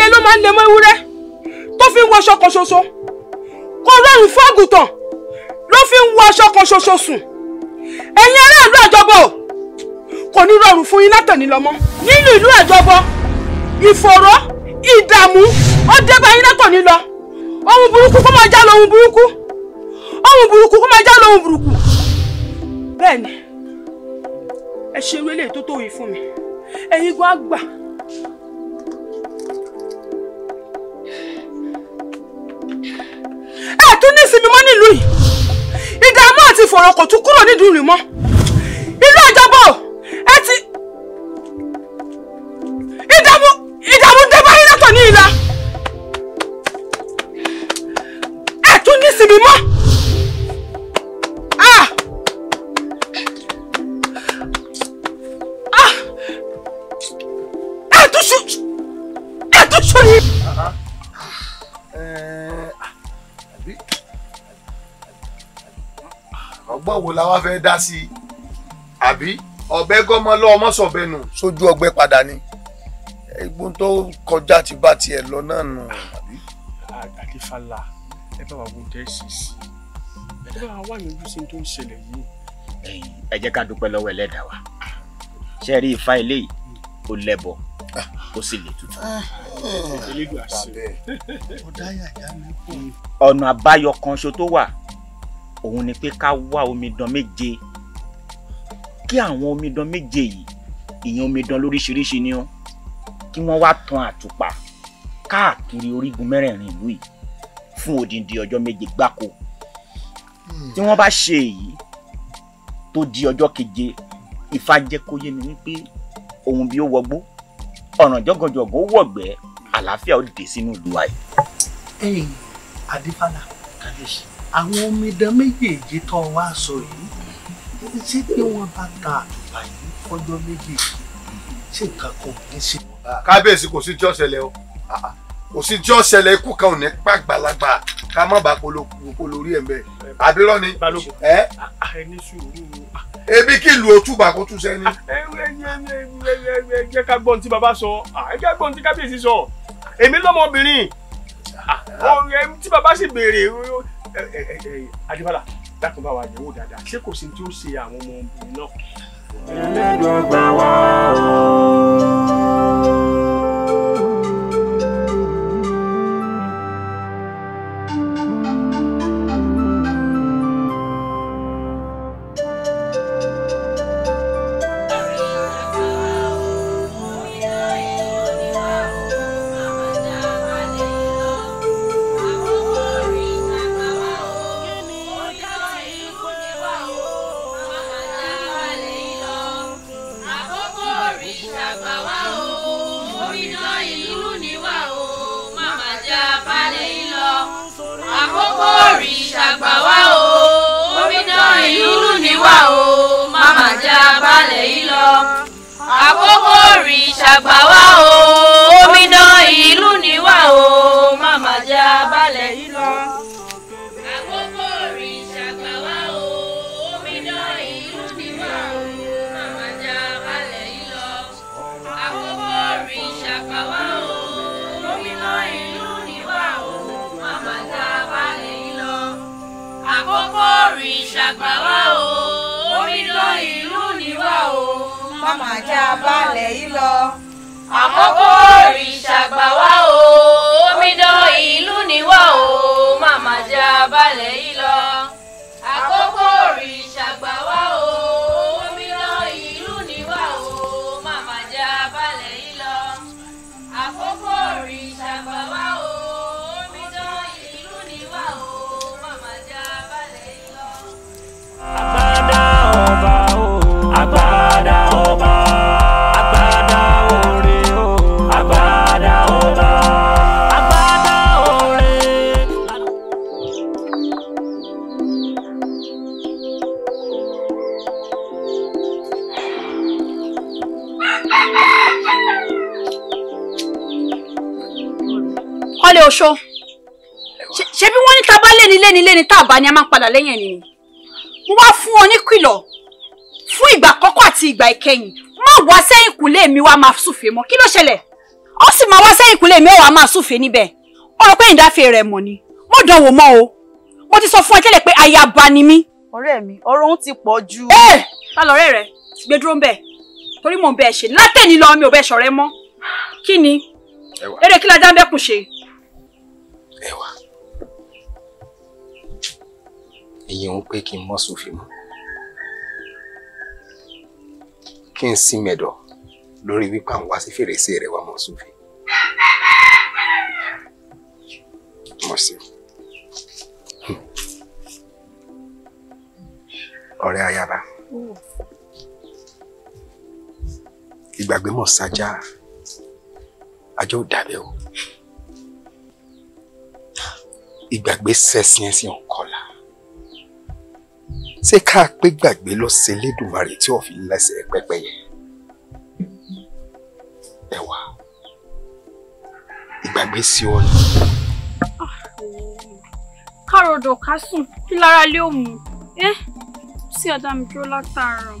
líle ló máa ń lè mọ́ ewúrẹ́ tó fi ń wọ aṣọ kan ṣoṣo kò rọrùn fún àgùntàn ló fi ń wọ aṣọ kan ṣoṣo sùn ẹ̀yin aráàlú àjọbọ kò ní rọrùn fún yín látòní lọ mọ́ nínú ìlú àjọbọ ìfòòró ìdààmú ó dé bá yín látòní lọ ohun burúkú kó máa já lọ ohun burúkú ohun burúkú kó máa já lọ ohun burúkú bẹ́ẹ̀ ni ẹ ṣe irú eléyìí tó tó yìí fún mi ẹ̀yin gan àgbà. ẹ tún ní ìsinmi mọ́ nílùú yìí ìdààmú àti ìfọ̀rọ̀ kò tún kúrò nídìí rìn mọ́ ìlú àjọbọ̀ ẹ ti ìdààmú dé bá yín látọ̀ ní ìlà ẹ tún ní ìsinmi mọ́. ọgbọ́n wo la wá fẹ́ dá sí i àbí ọ̀bẹ gọ́mọ lọ́wọ́ mọ́sọ̀bẹ nù sójú ọgbẹ́ padà ni egbon tó kọjá ti bá tiẹ̀ lọ náà nù. Adéfálà ẹ bá wa wo dẹ́sìsì ẹ bá wa wà lójú sí tó ń ṣẹlẹ̀ yìí. ẹ jẹ́ ká dúpẹ́ lọ́wọ́ ẹlẹ́dàá wa ṣe rí ifá eléyìí ó lẹ́bọ ó sì lè tutù. ọ̀nà àbáyọ kan ṣo tó wà òun ni pé ká wá omidan méje kí àwọn omidan méje yìí ìyẹn omidan lóríṣiríṣi ni ó kí wọ́n wá tan àtùpà káàkiri orígun mẹ́rẹ̀ẹ̀rin ìlú yìí fún odindi ọjọ́ méje gbáko tí wọ́n bá ṣe èyí tó di ọjọ́ keje Ifá jẹ́ kó yé mi wípé ohun bí ó wọgbó ọ̀nà jọ̀gànjọ̀gàn ó wọ̀gbẹ́ àlàáfíà ó dé sínú ìlú wa yìí. Adéfálà Kábíyèsí àwọn omidan méjèèjì tó wá sọ yìí ṣé pé wọ́n bá ta àtùpà yìí fọ́jọ́ méjì ṣé nǹkan kan ò ní sí. Kábíyèsí kò sí tí ó ṣẹlẹ̀ o kò sí tí ó ṣẹlẹ̀ ikú kan ò ní pàgbàlagbà ká má bàa polórí ẹ̀ mbẹ́ àbírọ́ ni ẹni sùúrù. ebi kí ìlú òtúbà kó tún sẹ́ni. jẹ́ ká gbọ́n tí bàbá sọ ẹ jẹ́ gbọ́n tí Kábíyèsí sọ èmi lọ́mọbìnrin tí bàbá sì béèrè Adéfálà dákun bá wa yẹ̀wò dáadáa ṣé kò sí tí ó ṣe àwọn ọmọbìnrin náà. Ẹlẹ́dùn gbà wá àgbà wá o omidan ìlú ni wá o màmá já balẹ̀ yìí lọ. àkókò òrìṣà gbà wá o omidan ìlú ni wá o màmá já balẹ̀ yìí lọ. àkókò òrìṣà gbà wá o omidan ìlú ni wá o màmá já balẹ̀ yìí lọ. àkókò òrìṣà gbà wá o omidan ìlú ni wá o màmá já balẹ̀ yìí lọ. àkókò òrìṣà gbà wá o omidan ìlú ni wá o màmá já balẹ̀ yìí lọ. àkókò òrìṣà gbà wá o omidan ìlú ni wá o màmá já balẹ̀ yìí lọ. àkókò òrìṣà gbà wá o omidan ìlú ni wá o màmá já balẹ̀ yìí lọ. Àgbàdá ọba o àgbàdá ọba. Ọlẹ́ oṣó ṣe bí wọ́n ní tá bá léni tá bá ní a máa padà lẹ́yìn ẹni ni mo wá fún ọ ní kìlọ̀ fún ìgbà àkọ́kọ́ àti ìgbà ìkẹyìn má wá sẹ́yìn kùlé mi wá máa súfèé mọ́ kí ló ṣẹlẹ̀ ó sì máa wá sẹ́yìn kùlé mi ó wá máa súfèé níbẹ̀ ó rò pé ìdáfẹ́ rẹ̀ mọ̀ ni mo dánwò mọ́ o mo ti sọ fún ẹ tẹ́lẹ̀ pé ayaba ni mí. ọ̀rẹ́ mi ọ̀rọ̀ òun ti pọ̀ jù. Ta lọ̀rẹ́ rẹ gbé dúró ń bẹ̀ torí mò ń bẹ ṣe látẹ̀ni lọ mi ò bẹ ṣọ̀rẹ́ mọ́ kí ni eré kí lajá ń bẹ́kùn ṣe. Ẹwà èyí ń pé kí n mọ́ sófin mọ́ kí n sí mẹ́dọ̀ lórí wípé àwọn wá sí fèrèsé rẹ̀ wá mọ̀ sófin. Mọ̀ sí. Ọ̀rẹ́ Ayaba. Ìgbàgbé mọ̀ sájà. Àjọ ò dàbẹ̀ o. Ìgbàgbé sẹ́sìn ẹ̀sìn ọ̀kọ́lá. Ṣé ká pé gbàgbé lọ sí Elédùmarè tí ò fi lẹ́sẹ̀ pẹ́pẹ́yẹ? Ẹwà. Ìgbàgbé sí ọ ni. Kárọ̀dọ̀ ká sùn kí lára lé òmù. Sí ọ̀dà mi dúró látàárọ̀.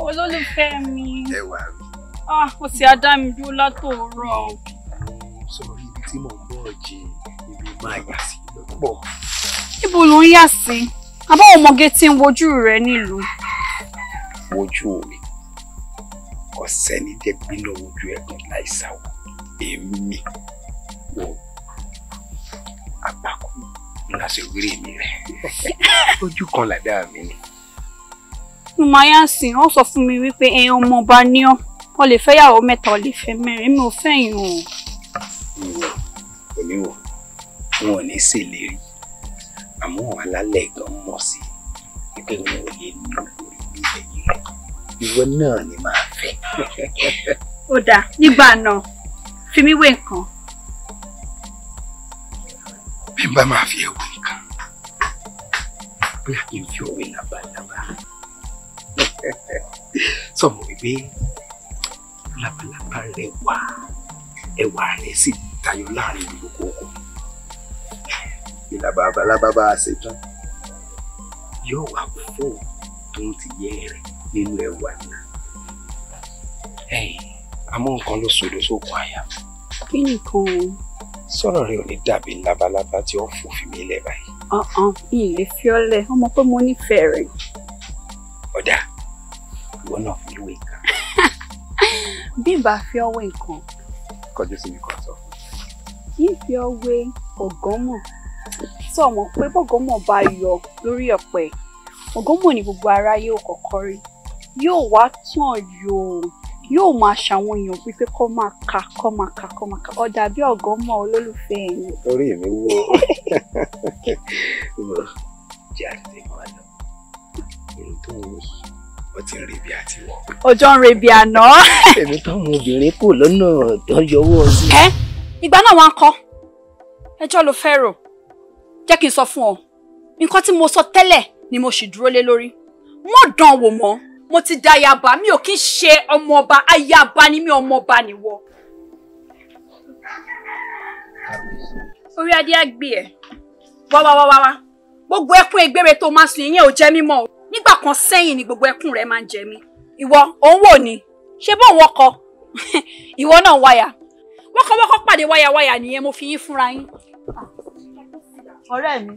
Olólùfẹ́ mi. Ẹwà mi. Ó ti adá mi dúró látòórọ̀. Sọ̀rọ̀ ibi tí mò ń bọ̀ jí ibi máa yà sí lọ́pọ̀. Ibo ló ń yà sí? Àbáwọn ọmọge tí ń wojú rẹ nílùú. Wojú mi. Kò sẹ́ni jẹ́ gbíná ojú ẹ̀gbọ́n láìsáwọ̀. Èmi wo àgbàkú ńlá ṣe wéré mi rẹ̀. Ojú kan làdá mi ni. Mo máa yá sí, wọ́n sọ fún mi wípé ẹ̀yin ọmọ ọba ní ọ́. O lè fẹ́ yàwó mẹ́ta, o lè fẹ́ mẹ́rin. Mi ò fẹ́ yín o. Oníwò, wọn ò ní ṣèlérí. Àmọ́ àwọn alálẹ̀ gan mọ̀ sí wípé wọn ò lè nù lórí ilẹ̀ yìí. Ìwọ náà ni màá fẹ́. Ó dáa, nígbà náà, fi mí wé nǹkan. Bí n bá máa fi ẹ̀wọ̀ nǹkan, bóyá kí n fi òwe labalábá. Sọ̀mọ̀ wípé labalábá rẹ̀ wà, ẹwà rẹ̀ sì tayọ láàrin gbogbo oko. Bí labalábá bá ṣe tán, yóò wá fò tó ń ti yẹ rẹ̀ nínú ẹwà náà. Àmọ́ nǹkan ló sòdò sókun àyà. Kí nìkan o? Sọ̀rọ̀ rẹ̀ ò ní dàbí labalábá tí ó fò fi mí lẹ̀ báyìí. Ilé fi ọ́ lẹ̀, ọmọ pé mo nífẹ̀ẹ́ rẹ̀. Ọ̀dà, ìwọ náà fi wé nǹkan. Bí n bá fi ọ́ wé nǹkan. Kọjú sí mi kan sọ. Yìí fi ọ́ wé ọ̀gánmọ̀. Sọ mọ̀ pé bọ̀gánmọ̀ bá yọ lórí ọ̀pẹ, ọ̀gánmọ̀ ni gbogbo ara yóò kọ́kọ́ rí. Yóò wá tàn yóò máa ṣàwọn èèyàn wípé kọ́ máa ka. Ọ̀dà bí ọ̀gánmọ̀ olólùfẹ́ ẹ̀yìn. Orí mi wú ọ. Jẹ́ àtẹ̀tẹ̀ máa lọ. Èrò tó ń wò yìí, wọ́n ti ń rebi àti wọ̀. Ọjọ́ ń rebi àná. Èmi táwọn obìnrin kò lọ́nà tó yọwọ́ sí. Ìgbà náà wá ń kọ́. Ẹjọ́ ló fẹ́ rò. Jẹ́ kí n sọ fún ọ. Nǹkan tí mo sọ tẹ́lẹ̀ ni mo sì dúró lé lórí. Mo dán wò mọ́. Mo ti da ayaba, mi ò kí ń ṣe ọmọ ọba, ayaba ni mi, ọmọ ọba nìwọ. Orí adé á gbé ẹ. Wá. Gbogbo ẹkún egbére tó máa sùn ìyẹn ò jẹ mí mọ́ o. Nígbà kan sẹ́yìn ni gbogbo ẹkún rẹ máa ń jẹ mí. Ìwọ, òun wò ni. Ṣé bó wọ́n kọ? Ìwọ náà wáyà. Wọ́kọ́ pàdé wáyà nìyẹn mo fi yín fúnra yín. Ọ̀rẹ́ mi.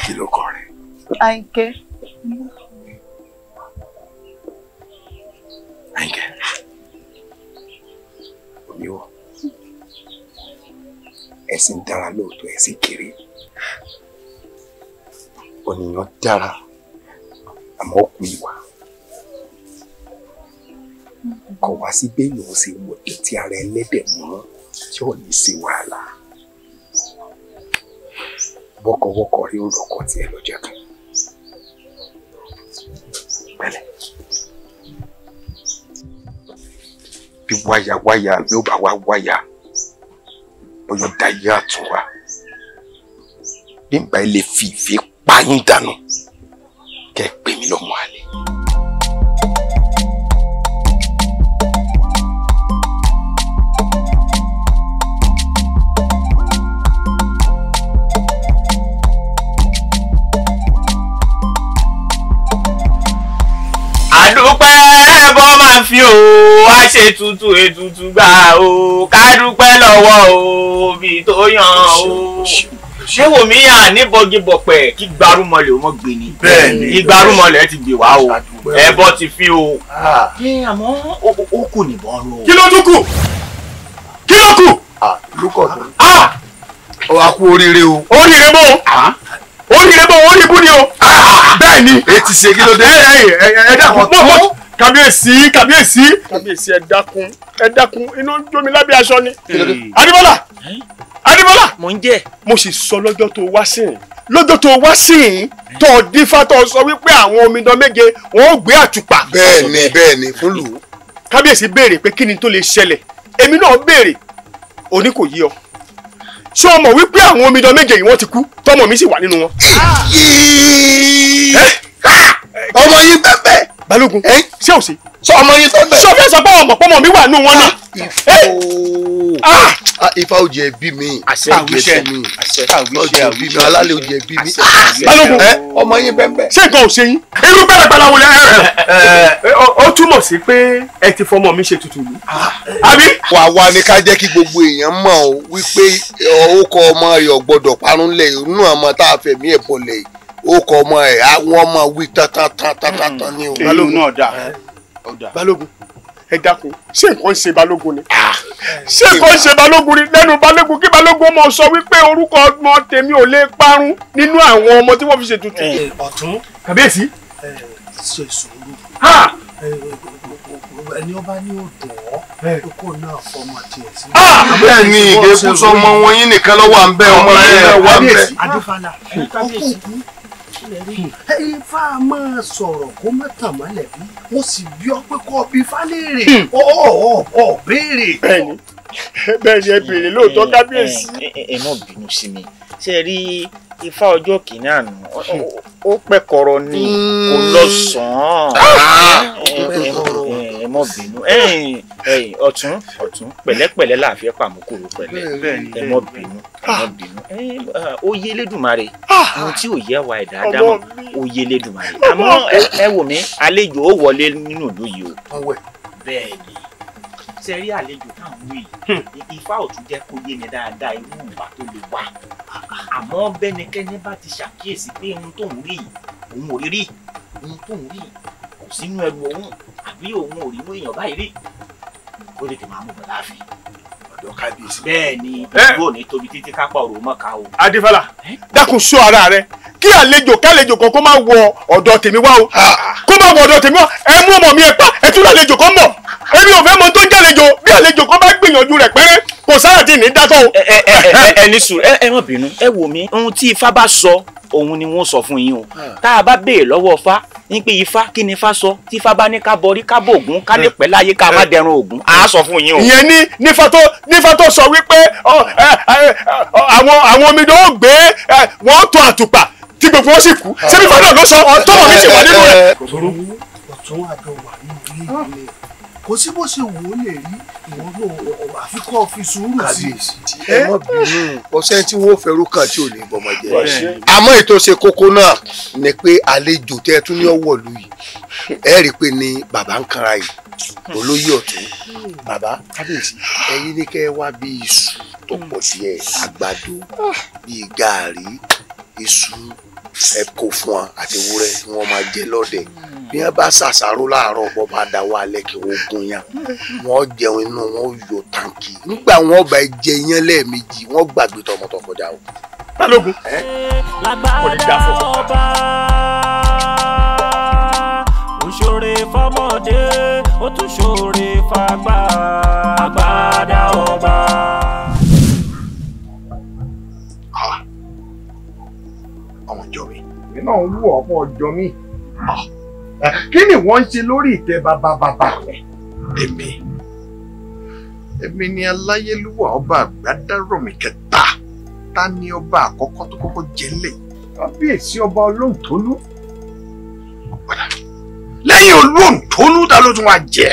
Kí ló kọ rẹ̀? Àyìnkẹ́. Àyìnkẹ́. Oníwọ̀. Ẹ̀sìn dára lóòótọ́, ẹ̀sìn kéré. Ònìyàn dára, àmọ́ ó kú ìwà. Kọ̀ wá sí bẹ́ẹ̀ lòun ṣe wọ̀dẹ̀ tí ara ẹlẹ́dẹ̀ mọ́ tí ò ní sí wàhálà. Wọ́kọ̀wọ́kọ̀ rí olùkọ́ tí ẹ lọ́jọ́ kan. Pẹ̀lẹ́. Bí wáyà mi ò bá wá wáyà, bóyá dáyé àtún wa. Bí n bá ilé fi ìfẹ́ pa yín dànù, kẹ́ ẹ pè mí lọ́mọ àlè. Àdúpẹ́ bọ́ máa fi o wá ṣe tutù ètùtù gbà o ká dúpẹ́ lọ́wọ́ o bí tó yàn o ṣé wò mí yà ní bọ́gibọ̀pẹ̀ kí gbarumọlẹ̀ ò mọ̀ gbé ni. bẹ́ẹ̀ni ìgbarumọlẹ̀ ti gbé wá o ẹbọ ti fi o. àmọ́ ó kù nìbọn ro. kí ló tún kù kí ló kù. lókọ̀ tó a kú oríire o. oríire bó oríire bó oríkú ni o. bẹ́ẹ̀ ni. etí ṣe kí ló dé. ẹ dákun mọ́ kábíyèsí ẹ dákun iná ń jó mi lábẹ́ aṣọ ni. Adébọ́lá mo ń jẹ́. mo sì sọ lọ́jọ́ tó wá sí i tó dífá tó sọ wípé àwọn omidan méje wọn ò gbé àtùpà. bẹ́ẹ̀ni fún lù ú. kábíyèsí béèrè pé kí ni tó lè ṣẹlẹ̀ èmi náà béèrè òní kò yí ọ ṣé o mọ̀ wípé àwọn omidan méje yìí wọ́n ti kú tọmọ mi sì wà nínú wọn. ọmọ yín bẹ́ẹ̀ balógun ṣé o ṣe. sọ ọmọ yín tó bẹ́ẹ̀. sọ fẹ́ sọ pé ọmọ pọ́mọ mi wà nínú wọn ni. ifá ò jẹ bí mi àwíṣẹ mi ọjọ bí mi alálẹ̀ ò jẹ bí mi. balógun ọmọ yín bẹ́ẹ̀. ṣé nǹkan ò ṣe yín. irú gbẹ̀rẹ̀gbẹ̀rẹ̀ wo lẹ ó túmọ̀ sí pé ẹ ti fọmọ mi ṣe tutù lù. àbí. wà ni ká jẹ́ kí gbogbo èèyàn mọ̀ ọ́ wípé orúkọ ọmọ rẹ̀ ò gbọ́dọ̀ parun lẹ̀ inú ọmọ tá a fẹ̀mí ẹ̀ bọ̀lẹ̀ orúkọ ọmọ ẹ̀ àwọn ọmọ wí tán ní o. balógun náà dà balógun ẹ dákun ṣé nǹkan ń ṣe balógun ni ṣé nǹkan ń ṣe balógun ni lẹ́nu balógun kí balógun ọmọ sọ wípé orúkọ ọmọ tèmi ò lè parun nínú àwọn ọmọ tí wọ́n fi ṣètùtù. ọ̀tún kàbíyèsí. ṣe sùúrù ẹni ọba ní òdùn ọ́ kó náà fọmọ tiẹ̀ sí. bẹ́ẹ̀ ni ìdẹ́kùn sọmọ wọn yín nìkan lọ́wọ́ à ń bẹ́ ọmọ rẹ̀ wà ń bẹ́. adífàlà ọkùnkùn ifá máa sọ̀rọ̀ kó má tàn mọ́lẹ̀ bí mo sì bí ọ pé kọ́ bí fálẹ́rè ọ̀ béèrè. bẹ́ẹ̀ni ẹ béèrè lóòótọ́ kábíyèsí. ẹ má bínú sí mi ṣe é rí ifá ọjọ́ kìíní àná ó pẹ́ kọ̀rọ̀ ni kò lọ́sàn-án ẹ má bínú ọ̀tún pẹ̀lẹ́pẹ̀lẹ́ láàfin pàmòkòrò pẹ̀lẹ́ ẹ má bínú ó yé Elédùmarè ohun tí ò yẹ wa ẹ̀dá dámọ̀ ó yé Elédùmarè àmọ́ ẹ wò mí àlejò ó wọlé nínú ìlú yìí o bẹ́ẹ̀ ni ṣe rí àlejò táwọn wí ifá ò tún jẹ́ kó yé mi dáadáa irú ìgbà tó lè wà àmọ́ bẹ́nikẹ́ni bá ti ṣàkíyèsí pé ohun tó ń rí òun ò rí ohun tó ń rí kò sínú ẹrù òun àbí òun ò rí mú èèyàn báyìí rí ó lè tẹ̀ máa mú bọ̀ láàfin ọ̀dọ̀ kábíyèsí. bẹ́ẹ̀ ni ìlú ò ní tóbi títí kápá òrò mọ́ ká o. adífàlà dákun sọ ara rẹ kí àlejò kan kó máa wọ ọ̀dọ̀ tèmi wá o kó máa wọ ọ̀dọ̀ tèmi wá ẹ mú ọmọ mi ẹ pa ẹ tún àlejò kan mọ̀ èmi ò fẹ́ mọ tó ń jàlejò bí àlejò kan bá gbìyànjú rẹ̀ pẹ́rẹ́ kò sára tí ní dátọ́ o. ẹ ní sùúrù ẹ má bínú ẹ wò mí ohun tí ifá bá sọ òun ni wọ́n sọ fún yín o tá a bá béèrè lọ́wọ́ ifá ní pé ifá kí ni ifá sọ tí ifá bá ní ká bọrí ká bọ ògún ká lè pẹ́ láyé ká má dẹrun ògún á sọ fún yín o. ìyẹn ní nífà tó sọ wípé àwọn omidan ó gbé wọn tó àtùpà tí gbogbo wọn sì kú sẹ́mi fàdà ló sọ tọ́mọ mi sì wà nínú rẹ̀. ọ̀tún àjọ wà nínú ilé ìgbìmọ̀ kò sí bó ṣe wò ó lè rí ìwọ náà àfikọ́ fi sùúrù sí i. ẹ má bínú ọ̀sẹ̀ tí wọ́n fẹ́rù kàn tí ò ní bọ́mọ jẹ́ àmọ́ ètò ṣe kókó náà ni pé àlejò tẹ́ tún ní ọwọ́ lu yìí ẹ rí i pé ní bàbá ń kanra yìí olóyè ọ̀tún bàbá kábíyèsí ẹ̀yin ní kẹ́ ẹ wá bí iṣu tó pọ̀ díẹ̀ àgbàdo bíi gààrí iṣu ẹ kó fún wa àti ewúrẹ́ tí wọ́n máa jẹ lọ́dẹ̀ bí wọ́n bá ṣàṣàrò láàárọ̀ bọ́ bá da wá alẹ́ kí wọ́n gún yàn wọ́n jẹun inú wọn yọ tàǹkì nígbà wọn bá jẹ yẹn lẹ́ẹ̀mejì wọ́n gbàgbé tọmọtọ kọjá o. balógun kò ní dá fún ọba ó ṣoore fọmọdé ó tún ṣoore fàgbà àgbàdá ọba. ọmọ ìjọ mi mi náà ń wú ọmọ ọjọ́ mi kí ni wọ́n ń ṣe lórí ìtẹ́ bàbá rẹ̀. èmi ni aláyélúwà ọba àgbádárọ̀mí kẹta ta ni ọba àkọ́kọ́ tó kọ́kọ́ jẹ́lẹ̀ kábíyèsí ọba olóńtólú lẹ́yìn olóńtólú ta ló tún wá jẹ́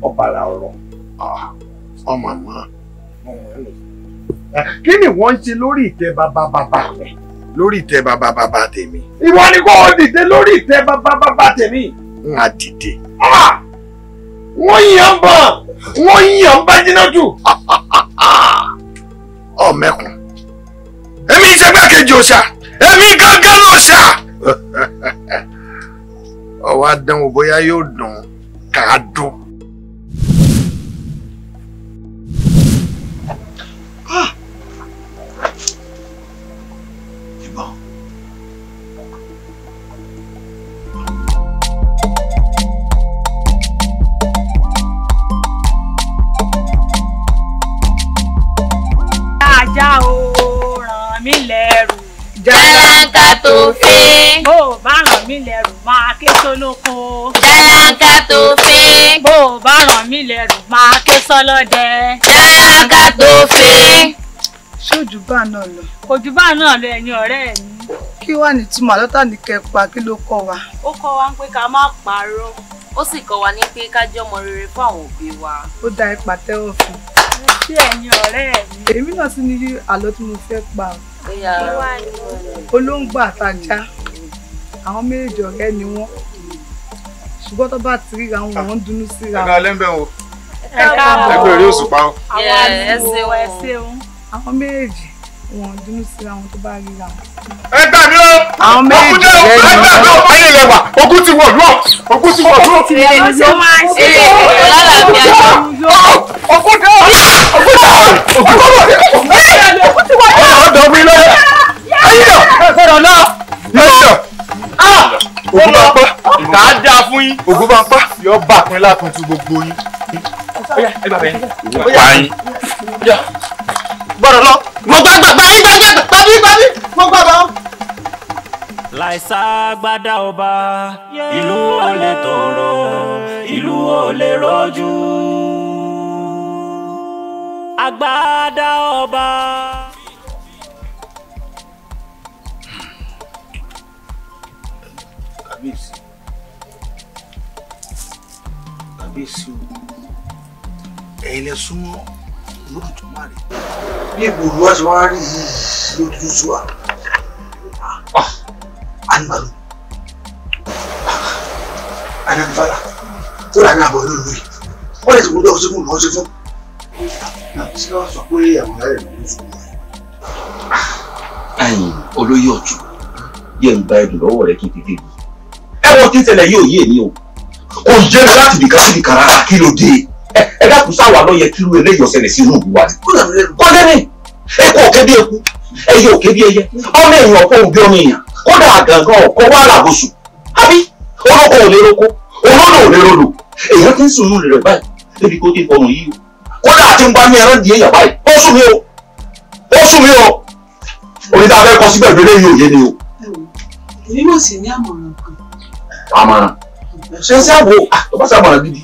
ọba làárọ̀ ọmọ àmọ́ kí ni wọ́n ń ṣe lórí ìtẹ́ bàbá rẹ̀ lórí ìtẹ́ bàbá tèmi. ìwọ ni kò dìde lórí ìtẹ́ bàbá tèmi. n á dìde. wọ́n yàn bá jiná jù. ọ̀mẹ́kùn èmi ìṣẹ́gbẹ́ lòṣà èmi gángan lòṣà. ọwọ́ adánwò bóyá yóò dùn ká dùn. Ajá o ràn mí lẹ́rù. Jálánkà tó fẹ́. Bó o bá ràn mí lẹ́rù máa ké sólóko. Jálánkà tó fẹ́. Bó o bá ràn mí lẹ́rù máa ké sọ́lọ́dẹ. Jálánkà tó fẹ́. Ṣojú bá náà lọ. Kò jù bá náà lọ ẹ̀yin ọ̀rẹ́ mi. Kí wàá ní túmọ̀ àlọ́tà ní kẹpa kí ló kọ́ wa? Ó kọ́ wa pé ká má parọ́. Ó sì kọ́ wa ní pé ká jẹ́ ọmọ rere fún àwọn òbí wa. Ó da ipa tẹ́wọ̀ fún. Ṣé ẹ̀yin ọ̀rẹ́ mi? Èmi náà sì ní àlọ́ tí mo fẹ́ pa. Olóńgbò àtajá. Àwọn méjèèjì ọ̀rẹ́ ni wọ́n. Ṣùgbọ́n tó bá ti ríra wọn, wọ́n ń dunnú síra. Ẹ̀ka lẹ́ńbẹ̀ wo. Ẹ káàbọ̀. Ẹgbẹ́ rí òṣùpá o. Ẹ ṣeun. Àwọn méjèèjì wọn ń dunnú síra wọn tó bá ríra wọn. Ẹ gbà mí o. Àwọn méjèèjì ẹ gbà mí o. Ayé lẹ wà. Ogun ti wọ̀ lọ. Ogun ti wọ̀ lọ. Ẹ ṣe máa ń ṣe lálàáfíà. Ogun dé. Ogun dé. Ogun ti wọ̀ lọ. Ọ̀dọ̀ mi lọ. Ayé lọ. Ẹ fẹ́ràn náà. Yẹ́sọ̀. Ogun bá ń pa. Ìkà á dáa fún yín. Ogun bá ń pa. Yọ bá pín lákùntún gbogbo yín. Ẹ gbà bẹ́ẹ̀. Pa yín. Gbọ́dọ̀ lọ. Mo gbàgbà gbàgbé mo gbàgbà. Láìsàgbádá ọba ìlú ò lè tòrò ìlú ò lè rojú. Àgbàdá ọba. Kábíyèsí kábíyèsí o ẹ̀yin lẹ súnmọ́ Olódùmarè. Bí ìgbòho wá ṣe wá rí yìí ló dúdú sí wa. Animalu. Anabala. Tó rà ní àbọ̀ inú ìlú yìí. Wọ́n lè ti mú lọ́wọ́ sí mú lọ́wọ́ sí fún. Ṣé wọ́n sọ pé àwọn ará ìlú fún wọn? Ẹ̀yin olóyè ọ̀tún yẹ ń gba ẹdùn lọ́wọ́ rẹ kí n tètè yìí. Ẹ̀wọ̀n tí ń tẹ̀lé yóò yé mi o. Kò yé mi láti bìkan sí bìkan rárá kí ló dé. Ẹ dákun sáwà lọ yẹ kí irú eléyìí ọ̀sẹ̀lẹ̀ sínú ìlú wa. Kọ́lé ni eku òkè bí eku, ẹyẹ òkè bí ẹyẹ, ọmọ èèyàn ọkọ òbí ọmọ èèyàn, kódà àgàngàn ọkọ wà lábòsù. Àbí olóko ò lè roko, olódò ò lè rodò. Èèyàn ti ń sùn nínú rẹ̀ báyìí débi kó dé fọmọ yìí o. Kódà àti ń bá ní ẹran di èèyàn báyìí. Ó sùn mí o. Ó sùn mí o. Onídàá fẹ́ kọ síbẹ̀ lórí èyí òye ni o. Èmi mọ̀ sí ní àmọ̀ràn kan. Àmọ̀ràn. Ṣé ń sábò tó bá sàmọ̀ràn gidi.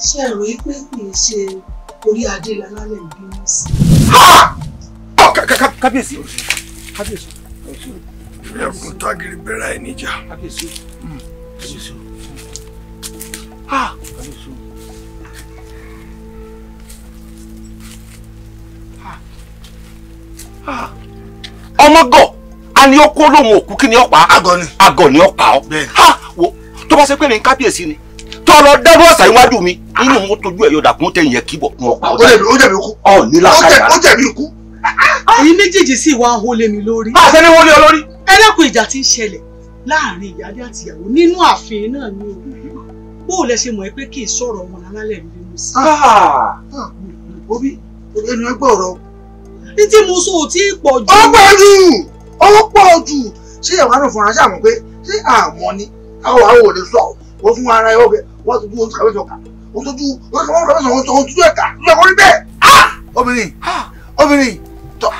Ṣé ẹ̀rọ yìí pé kì í ṣe orí adé lálálẹ̀ ìbínú sí? Kábíyèsí. Kábíyèsí. Ẹkùn tágìrì bẹ̀rẹ̀ ẹ̀ níjà. Kábíyèsí. Kábíyèsí. Kábíyèsí. Ọmọ gọ̀ a ní ó kó lóhun òkú kí ni ó pa á. Àgọ̀ ni ó pa ọ́. Wo tó bá ṣe pé ní kábíyèsí ni tó lọ dẹ́rù ọ̀sà iwájú mi inú mo tójú ẹ̀ yóò dàkún tẹ̀yìn ẹ̀ kíbọ̀ fún ọ̀pá ọ̀dà. Ó jẹ̀bi ikú. Ọ̀ ní làkàyà. Ó jẹ̀bi ikú. Èyí méjèèjì sì wá ń hó lé mi lórí. Bá a ṣe ní wọlé olórí. Ẹlẹ́kùn ìjà ti ń ṣẹlẹ̀ láàrin ìyáálé àti ìyàwó nínú ààfin náà ni o. Bó o lẹ ṣe mọ̀ pé kì í sọ̀rọ̀ wọn lálálẹ̀ ìbínú sí? Obi, ẹnu ẹgbẹ́ ọ̀rọ̀. Ní tí mo sọ ò tí ì pọ̀ jù. Ó pọ̀ jù! Ó pọ̀ jù! Ṣé ìyàwó àná fún aráṣà mọ̀ pé ṣé àmọ́ ni àwọn àwọn ò lè sọ wọ́n fún ara ẹ̀ ọ̀bẹ wọ́n ti dúró kàwé sọ̀kà wọ́n tó dúró wọ́n kàwé sọ̀kà wọ́n tó dúró ẹ̀ka ló kọ́ rí bẹ́ẹ̀. Obìnrin tọ́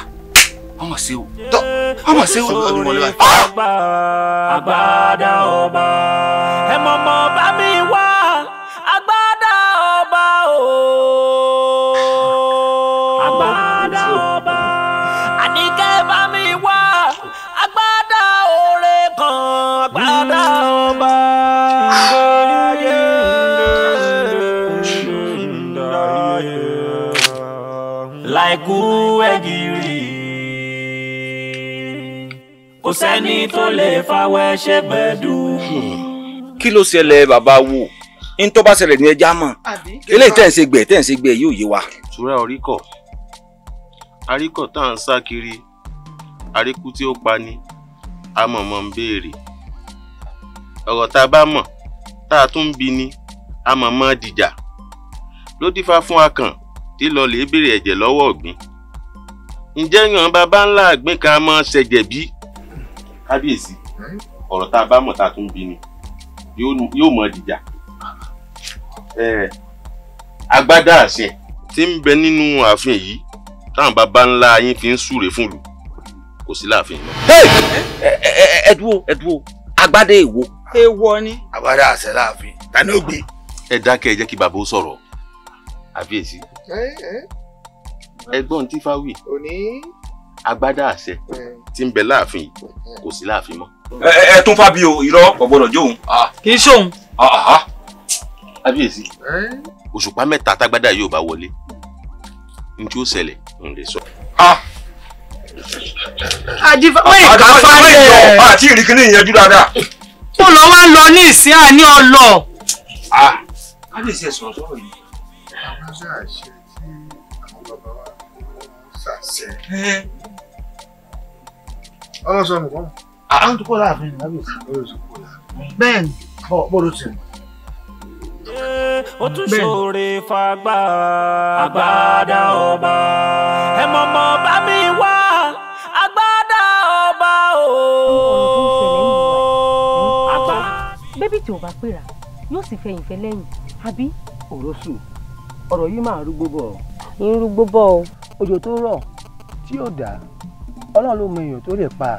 ọmọ sí o tọ́ ọmọ sí o. Àgbàdá ọba ẹ mọ̀mọ́ bá mi wá àgbàdá ọba o. Àgbàdá ọba àníkẹ́ bá mi wá àgbàdá òre kan àgbàdá ọba. Láìkú ẹ̀gìrì kò sẹ́ni tó lè fawẹ́ ṣẹ́gbẹ́dù. Kí ló ṣẹlẹ̀ bàbá wo ń tó bá ṣẹlẹ̀ ní ẹja mọ̀ eléyìí tẹ̀ ń ṣe gbẹ̀ yóò yé wa. Ṣùrẹ́ oríkọ̀ àríkọ̀ tá à ń sá kiri àríkú tí ó pa ni a mọ̀mọ́ ń béèrè ọ̀rọ̀ tá a bá mọ̀ tá a tún bi ni a mọ̀mọ́ dìjà ló dífá fún akàn tí lọ lè béèrè ẹ̀jẹ̀ lọ́wọ́ ọ̀gbìn ǹjẹ́ yan bàbá ńlá àgbìn kan mọ́ ṣẹ̀jẹ̀ bí kábíyèsí ọ̀rọ̀ tá a bá mọ̀ tá a tún bi ni yóò mọ̀ dìjà agbádá àṣẹ tí ń bẹ nínú ààfin yìí táwọn bàbá ńlá yín fi ń súre fún ìlú kò sí láàfin mọ́. ẹ dúró agbádá èwo. èwo ni. agbádá àṣẹ láàfin ta ni ó gbé. ẹ dákẹ́ ẹ jẹ́ kí bàbá ó sọ̀rọ̀ àfiyèsí. ẹgbọ́n tí fáwì agbádá àṣẹ tí ń bẹ láàfin yìí kò sí láàfin mọ́. ẹ tún fábí o irọ́ kò gbọ́dọ̀ jóun. kì í ṣóun. àfiyèsí òṣùpá mẹ́ta tágbádá yóò bá wọlé ní tí ó ṣẹlẹ̀ ń lè sọ. àjífáwé ìkàfàlẹ̀ àti ìrìkìlì ìyẹnjú dáadáa. ó lọ wá lọ ní ìsín àní ọlọ. kábíyèsí ẹ sọ̀rọ̀ sọ̀rọ̀ yìí. àbájá àṣẹ tí àwọn bàbá wa ṣàṣẹ. ọlọ́sọ nìkan. àwọn tó kọ́ láàfin kábíyèsí. bẹ́ẹ̀ ni bọ́ọ̀lù ti rìn. ó tún ṣoore fagbá agbádá ọba ẹ mọ̀mọ́ bá mi wá agbádá ọba o. bébí tí ò bá pèrà yóò sì fẹ̀yìn fẹ́ lẹ́yìn àbí. òrosù ọ̀rọ̀ yìí máa rúgbó bọ̀. ń rúgbó bọ̀ o. òjò tó rọ̀ tí yóò dá ọlọ́run ló mọ èèyàn tó lè pa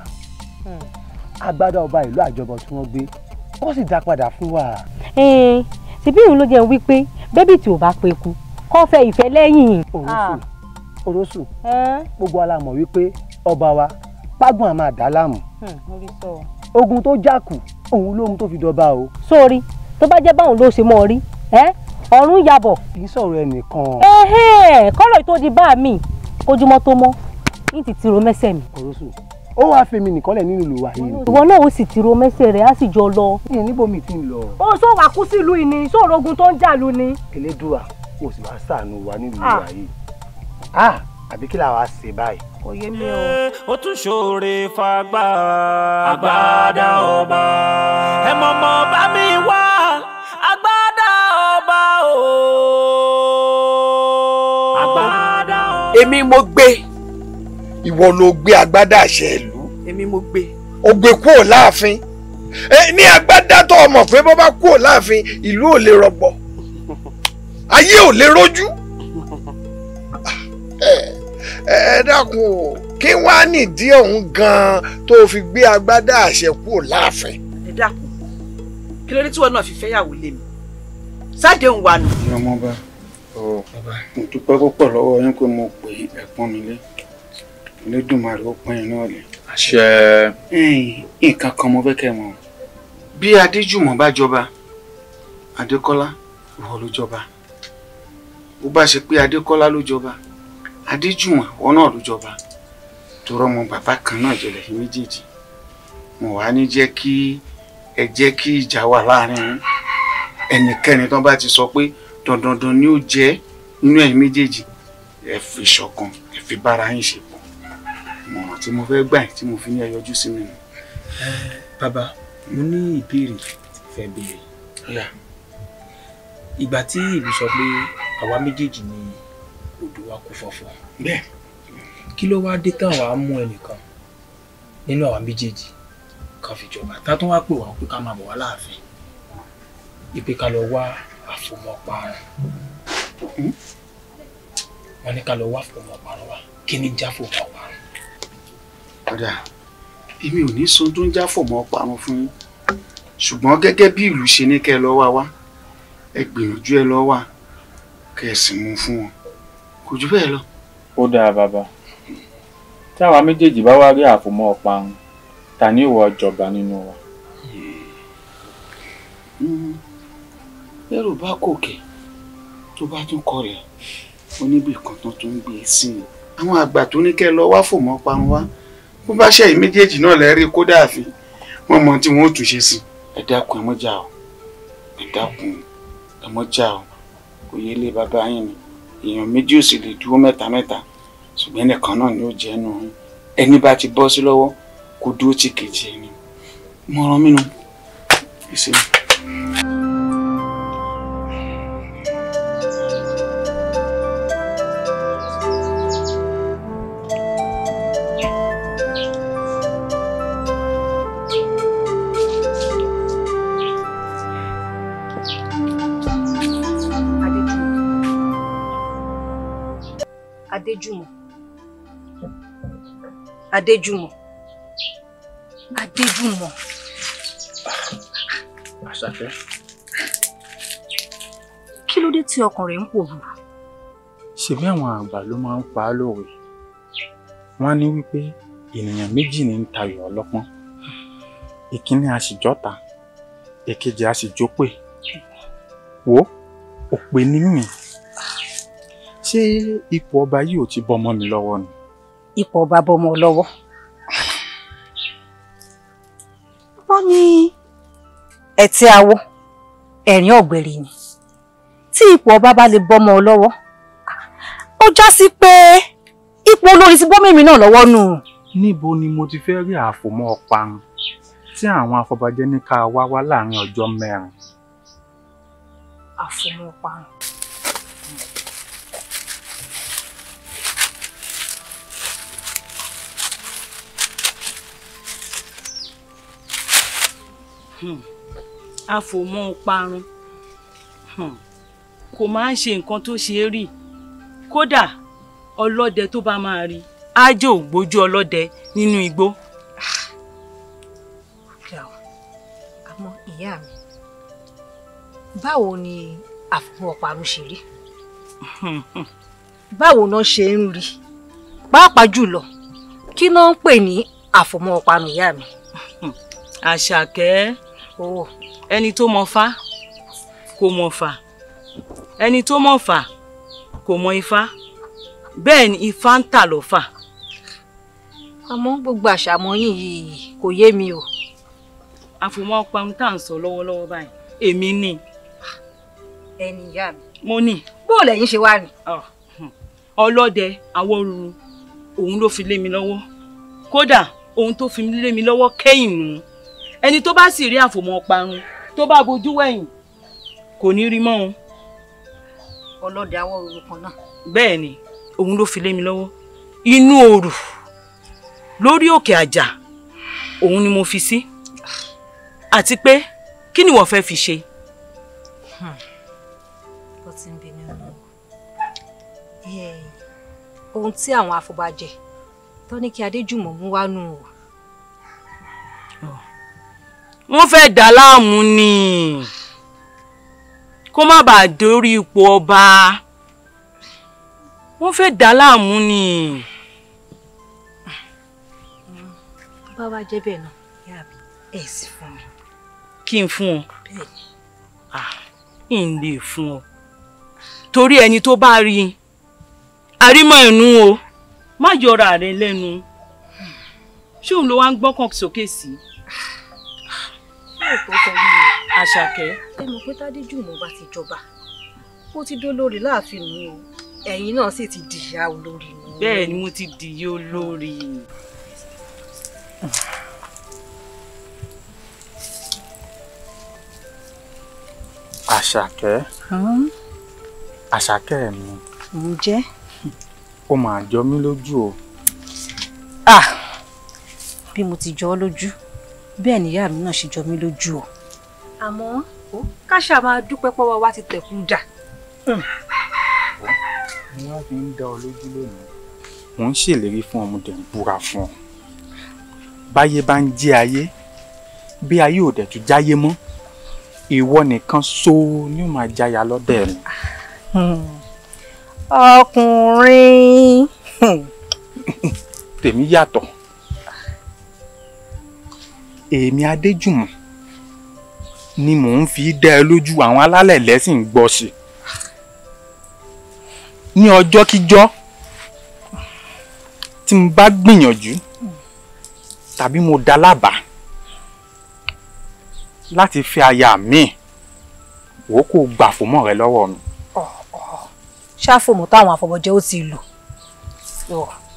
agbádá ọba ìlú àjọbọ tí wọ́n gbé wọ́n sì dá padà fún wa. ṣebí òun ló jẹun wípé bébí tí ò bá pe ku kọ́ fẹ́ ìfẹ́ lẹ́yìn. òrosù gbogbo wa la mọ̀ wípé ọba wa págùn àmà dá láàmú. ogun tó jákù òun lóhun tó fi dọba o. sórí tó bá jẹ́ báwọn ló ṣe mọ́ rí ọ̀run yabọ̀. kì í sọ̀rọ̀ ẹnìkan. kọ́rọ̀ tó di bá mi kójúmọ́ tó mọ́ ní ti tiro mẹ́sẹ̀ mi. òrosù ó wàá fèmí nìkan lẹ̀ nínú ìlú wa yìí. ìwọ náà ó sì tiro mẹ́sẹ̀ rẹ̀ á sì jọ lọ. ìyẹn níbo mi ti ń lọ. ó sọ wà kú sílùú yìí ni sóòrò ogun tó ń jà lù ni. Elédùà ó sì wá ṣàánú wa nílùú wa yìí. àbí kí làwa ṣe báyìí. kò yé mi o. ó tún ṣoore fagbá agbádá ọba ẹ mọ̀mọ́ bá mi wá agbádá ọba o. agbádá ọba. èmi mo gbé ìwọ ló gbé agbádá àṣẹ ìlú. èmi mo gbé. o gbé kúrò láàfin ní agbádá tó mọ̀ pé bó bá kúrò láàfin ìlú ò lè rọgbọ ayé ò lè rójú. ẹ dákun o kí wàá nídìí ọ̀hún gan-an tó fi gbé agbádá àṣẹ kúrò láàfin. ẹ dákun kí ló dé tí wọn náà fi fẹ́yàwó lé mi sáde ń wà nù. ìyá ọmọọba mo dúpẹ́ púpọ̀ lọ́wọ́ yín pé mo pè ẹ̀pọ́n mi lé Elédùmarè ó pín in náà lé. àṣẹ. nǹkan kan mo fẹ́ kẹ́ ẹ mọ̀ bí Adéjùmọ̀ bá jọba Adékọ́lá ìwọ ló jọba bó bá ṣe pé Adékọ́lá ló jọba Adéjùmọ̀ ìwọ náà ló jọba torọ́ ọmọ bàbá kan náà jẹlẹ̀ yín méjèèjì mo wá ní jẹ́ kí ẹ jẹ́ kí ìjà wà láàrin ẹnikẹ́ni tó bá ti sọ pé dandandan ni ó jẹ́ nínú ẹ̀yin méjèèjì ẹ fi ṣọ̀kan ẹ fi bára yín ṣe pọ̀ ìmọ̀ràn tí mo fẹ́ gbà tí mo fi ní ẹ yọjú sí mi. bàbá mo ní ìbéèrè fẹ́ béèrè ìgbà tí ìlú sọ pé àwa méjèèjì ni odò wa kú fọ́fọ́ bẹ́ẹ̀ kí ló wá dé tán àwa mú ẹnìkan nínú àwa méjèèjì kan fi jọba tá tún wá pè wá pé ká máa bọ̀ wá láàfin ìpè ká lọ wá àfọmọparun wọn ní ká lọ wá àfọmọparun wa kí ni já fọmọparun. ọ̀dà èmi ò ní sọ tó ń já fọmọparun fún yín ṣùgbọ́n gẹ́gẹ́ bí ìlú ṣe ní kẹ́ ẹ lọ wá wá ẹ gbìyànjú ẹ lọ wá kẹ́ ẹ sì mú fún wọn kò jù bẹ́ẹ̀ lọ. ó dáa bàbá tí àwa méjèèjì bá wá rí àfọmọparun ta ni ìwọ jọba nínú wa. lẹ́rù bá kòkè tó bá tún kọ rẹ̀ oníbì kan tó tún gbé e sí i. àwọn àgbà tó ní kẹ́ ẹ lọ wá fòmọ́ parun wá bó bá ṣe méjèèjì náà lẹ́rìí kó dàáfin wọ́n mọ tí wọ́n ó túnṣe sí. ẹ dákun ẹ mọ́ jà o ẹ dákun ẹ mọ́ jà o kò yé lé bàbá yín ni èèyàn méjì ò sì lè dúró mẹ́ta mẹ́ta ṣùgbọ́n ẹnìkan náà ni ó jẹ́ nù ẹni bá ti bọ́ sí lọ́wọ́ kó dúró tí kejì ẹni mọ̀ràn mi nù ìsinmi. Adéjùmọ̀. Adéjùmọ̀. Adéjùmọ̀. Àṣàkẹ́. Kí ló dé tí ọkàn rẹ̀ ń pòrú? Ṣebí àwọn àgbà ló máa ń pa á lówe. Wọ́n á ní wípé ènìyàn méjì ní ń tayò ọlọ́pọ́n. Ìkíní a sì jọ́ta, èkejì a sì jópè. Wo òpè ní mí. Ṣé ipò ọba yìí ò ti bọ́mọ mi lọ́wọ́ ni? Ipò ọba bọ́mọ lọ́wọ́. Wọ́n ní ẹ̀tí awọ ẹ̀rín ọ̀gbẹ̀rì ni. Tí ipò ọba bá lè bọ́mọ lọ́wọ́, ó já sí pé ipò olórí ti bọ́mọ èmi náà lọ́wọ́ nù. Níbo ni mo ti fẹ́ rí àfòmọ́ ọparun tí àwọn afọbajẹ́ ní ká wá láàrin ọjọ́ 4? Àfòmọ́ ọparun. Àfòmọ́ ọparun kò máa ń ṣe nǹkan tó ṣe é rí. Kódà ọlọ́dẹ tó bá máa rí á jẹ́ ògbójú ọlọ́dẹ nínú igbó. Àmọ́ ìyá mi, báwo ni àfòmọ́ ọparun ṣe rí? Báwo náà ṣe ń rí? Pàápàá jùlọ kí náà ń pè ní àfòmọ́ ọparun ìyá mi? Àṣàkẹ́, ẹni tó mọ fá kò mọ fà, ẹni tó mọ fà kò mọ ifá, bẹ́ẹ̀ ni ifá ń tà lọ́fà. Àmọ́ gbogbo àṣàmọ́ yìí kò yé mi o. Àfòmọ́ ọparun tá à ń sọ lọ́wọ́lọ́wọ́ báyìí èmi ni. Ẹni ìyá mi. Mo ní. Bó lẹ́yìn ṣe wá ni? Ọlọ́dẹ Awóruru òun ló fi lé mi lọ́wọ́. Kódà ohun tó fi lé mi lọ́wọ́ kẹ́yìn nù. Ẹni tó bá sì rí àfòmọ́ ọparun tó bá bojú wẹ̀yìn kò ní rí mọ́ òun. Ọlọ́dẹ Awóruru kan náà. Bẹ́ẹ̀ ni òun ló fi lé mi lọ́wọ́. Inú òrù lórí òkè àjà òun ni mo fi sí. Àti pé kí ni wọ́n fẹ́ fi ṣe? Ó ti ń bí nínú ohun tí àwọn afọbajẹ tó ní kí Adéjùmọ̀ mú wá nù o. Wọ́n fẹ́ dà láàmú ni kó má bàa dórí ipò ọba. Wọ́n fẹ́ dà láàmú ni. Bá wá jẹ́ bẹ́ẹ̀ náà ìyá mi, ẹ̀ sì fún mi. Kí n fún ọ? Bẹ́ẹ̀ni. N lè fún ọ torí ẹni tó bá rí àrímọ̀ ẹnu o, má yọra rẹ lẹ́nu. Ṣé òun ló wá ń gbọ́kàn sókè sí? Àṣàkẹ́. Ẹ mọ̀ pé Tádéjùmọ̀ bá ti jọba, ó ti dólórí láàfin nù o. Ẹ̀yin náà sì ti dìyà olórí nù. Bẹ́ẹ̀ ni mo ti dìyà olórí. Àṣàkẹ́. Àṣàkẹ́ mi. Ǹjẹ́? Ó máa jọ mí lójú o. Bí mo ti jọ ọ́ lójú, bẹ́ẹ̀ ni ìyá mi náà ṣe jọ mí lójú o. Àmọ́ káṣá máa dúpẹ́ pọ́wọ́ wá ti tẹ̀kú dà. Mo wá fi ń dá ọ lójú lónìí. Mo ń ṣèlérí fún ọ, mo dẹ̀ ń búra fún ọ. Báyé bá ń jẹ́ ayé, bí ayé ò dẹ̀ tún jáyé mọ́, ìwọ nìkan ṣo ni ó máa jáya lọ́dẹ̀ mi. Ọkùnrin. Tèmi yàtọ̀. Èmi Adéjùmọ̀ ni mò ń fi dá ẹ lójú, àwọn alálẹ̀ lẹ́sìn gbọ́ sí. Ní ọjọ́ kíjọ́ tí mo bá gbìyànjú tàbí mo dá lábàá láti fẹ́ aya mi, wò kó gbà fòmọ́ rẹ lọ́wọ́ mi. Ṣáfòmọ́ táwọn afọbọjẹ́ ó ti lò.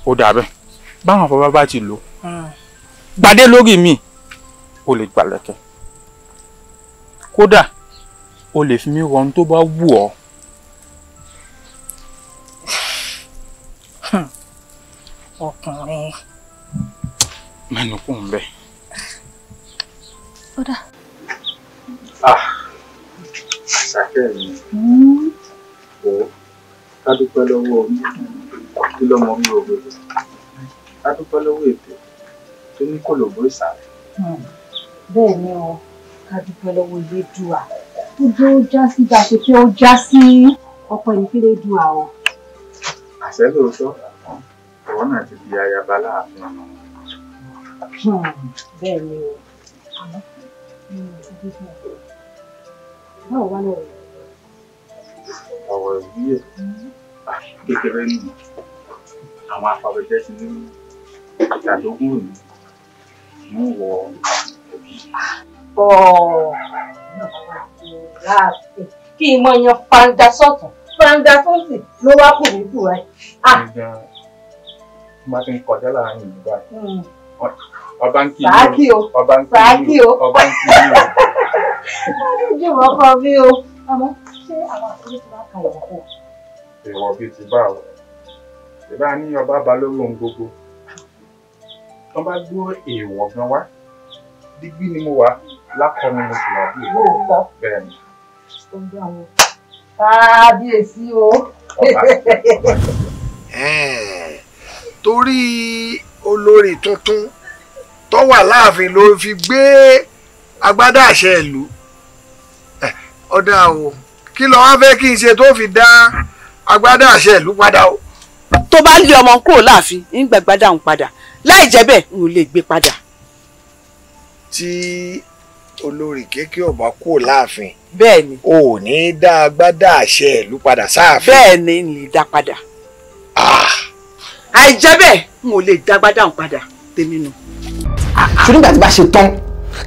Ó dà bẹ́ẹ̀. báwọn afọwọ́ bá ti lò gbadé lórí mi o lè gbàlẹ̀kẹ̀ kódà o lè fi mí rọ ohun tó bá wù ọ́. ọkùnrin. mẹ́nu kù ń bẹ. ó dà. Àṣàkẹ́ mi ò ká dúpẹ́ lọ́wọ́ kí lọ́mọ mi ò gbèrò ká dúpẹ́ lọ́wọ́ ètò tó ní kòlòbó ìsàlẹ̀. bẹ́ẹ̀ ni o ká dúpẹ́ lọ́wọ́ Elédùà tó jẹ́ ó já sí bá a ṣe pé ó já sí ọ̀pọ̀ ìnífẹ́ Elédùà o. àṣẹ lóòótọ́ ìwọ náà ti di ayaba láàfin ọ̀nà. bẹ́ẹ̀ ni o báwo wá lọ rẹ. ọ̀rọ̀ ìwúyè kékeré nù àwọn afọbẹjẹ ti ní ìdádógún òní mú wọ ẹbí. kí n mọ yan fanda sọ́tún fanda sọ́tún ló wá kù ní kù ẹ. má ti ń kọjá láàrin ìlú báyìí ọba ń kí ni o ọba ń kí ni o ọba ń kí ni o. ojú wọn kọ mí o àmọ́ ṣé àwọn àkọlé ti bá ka ìwọ pọ. èèwọ̀ bíi ti bá o ìbá ní ọba bá lórí ohun gbogbo wọn bá gbọ́ èèwọ̀ gan wá dígbí ni mo wà lákọni mo sì wà bí ìwọ bẹ́ẹ̀ ni. kábíyèsí o. torí olórí tuntun tó wà láàfin ló fi gbé agbádá àṣẹ ìlú ọ̀dà o kí ló wá fẹ́ kí n ṣe tó fi dá agbádá àṣẹ ìlú padà o. tó bá lé ọmọ kúrò láàfin ń gbàgbádá òun padà láì jẹ́ bẹ́ẹ̀ n ò lè gbé padà. tí olórí kéèké ọba kúrò láàfin bẹ́ẹ̀ ni o ò ní dá agbádá àṣẹ ìlú padà sáàfin. bẹ́ẹ̀ ni n lè dá padà. àìjẹ́ bẹ́ẹ̀ n ò lè dá agbádá òun padà tèmi nù. ṣé nígbà tí bá ṣe tán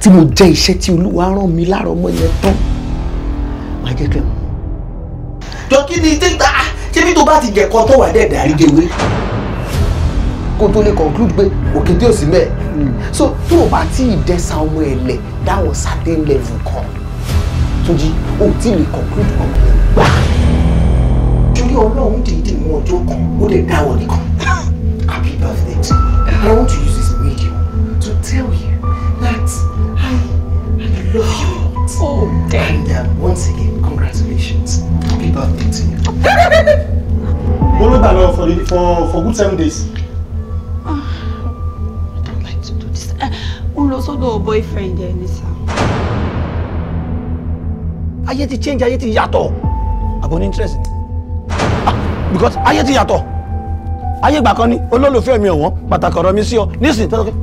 tí mo jẹ iṣẹ́ tí Olúwa rán mi láàárọ̀ ọmọ yẹn tán máa jẹ́ kẹ́ mọ̀. jọ kí ni tẹ́bí tó bá ti jẹ kan tó wà dẹ̀ dárí dewé kó tó lè conclude pé òkè tí ò sí mẹ́ẹ̀ so tó o bá tí ì dẹ́sà ọmọ ẹ̀ lẹ̀ dáwọn certain level kan tó jí o tí lè conclude ọmọ ẹ̀ gbà torí Ọlọ́run dìídì mú ọjọ́ kan ó lè dáwọ́ nìkan. Happy birthday to you. I want to use this medium to tell you that I love you a lot. Oh, damn. And once again, congratulations. Happy birthday to you. What about for good 7 days? I don't like to do this. Also, the boyfriend there, Nisa. Ayé ti change, ayé ti yàtọ̀. Abon interest. Because ayé ti yàtọ̀. Ayé ìgbà kan ni olólùfẹ́ mi ọ̀wọ́n pàtàkì ọ̀rọ̀ mi sí ọ nísìnyí tọ́lọ́kẹ́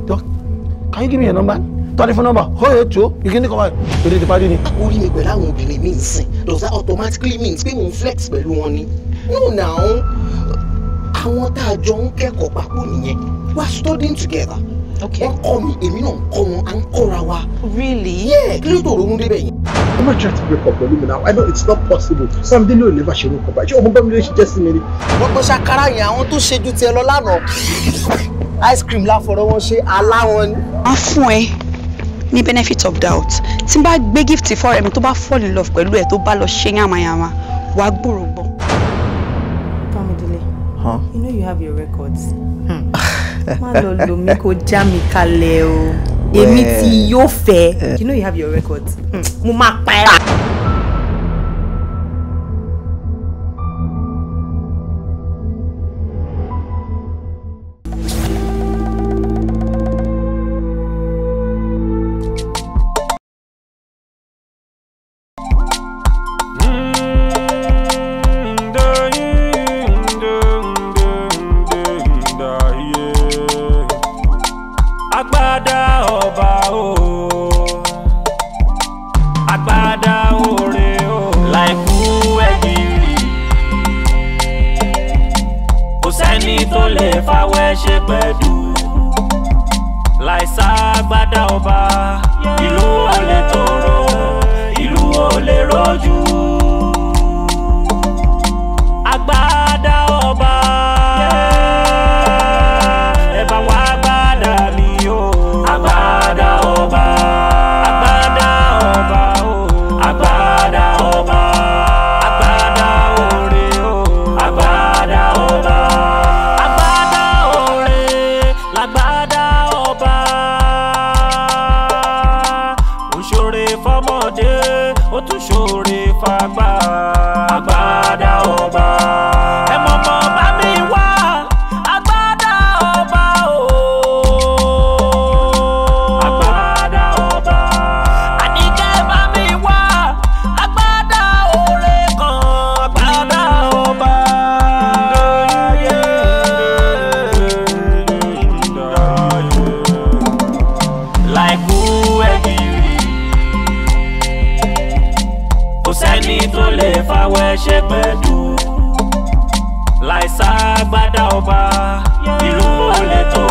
can you give me your number telephone number oh ètò ìkíní kan wáyé torí ti parí ni. orí mi pẹ̀lú àwọn obìnrin mi ń sìn does that automatically mean pé mò ń flex pẹ̀lú wọn ni no now àwọn tá a jọ ń kẹ́kọ̀ọ́ papọ̀ nìyẹn we are studying together wọ́n kọ́ mi èmi náà ń kọ́ wọn à ń kọ́ra wa. Really? Yeah kí ló tó ronú débẹ̀ yẹn. I'm not trying to break up with you now. I know it's not possible. Some days never should work up. Ṣé ọmọ bá mi lè ṣe jẹ́ sí mi ni? Gbogbo ṣàkárà yẹn àwọn tó ṣe ju tiẹ̀ lọ lánàá. Ice cream láfọ̀rọ̀ wọn ṣe aláwọn ni. Wọ́n fún ẹ ní benefit of doubt. Tí n bá gbé gift fọ́ọ̀rẹ́ mi tó bá fall in love pẹ̀lú ẹ̀ tó bá lọ ṣe yàmàyàmà, wàá gbòòrò gbọ́. Bámidélé, you know you have your records. Má lọ lò mí kó já mi kalẹ̀ o. Èmi tí yóò fẹ́. You know you have your records. Mo máa pa ẹ́. Agbada ọba ẹ bá wá ṣe pẹ̀lú láìsá gbádà ọba ìlú olè tó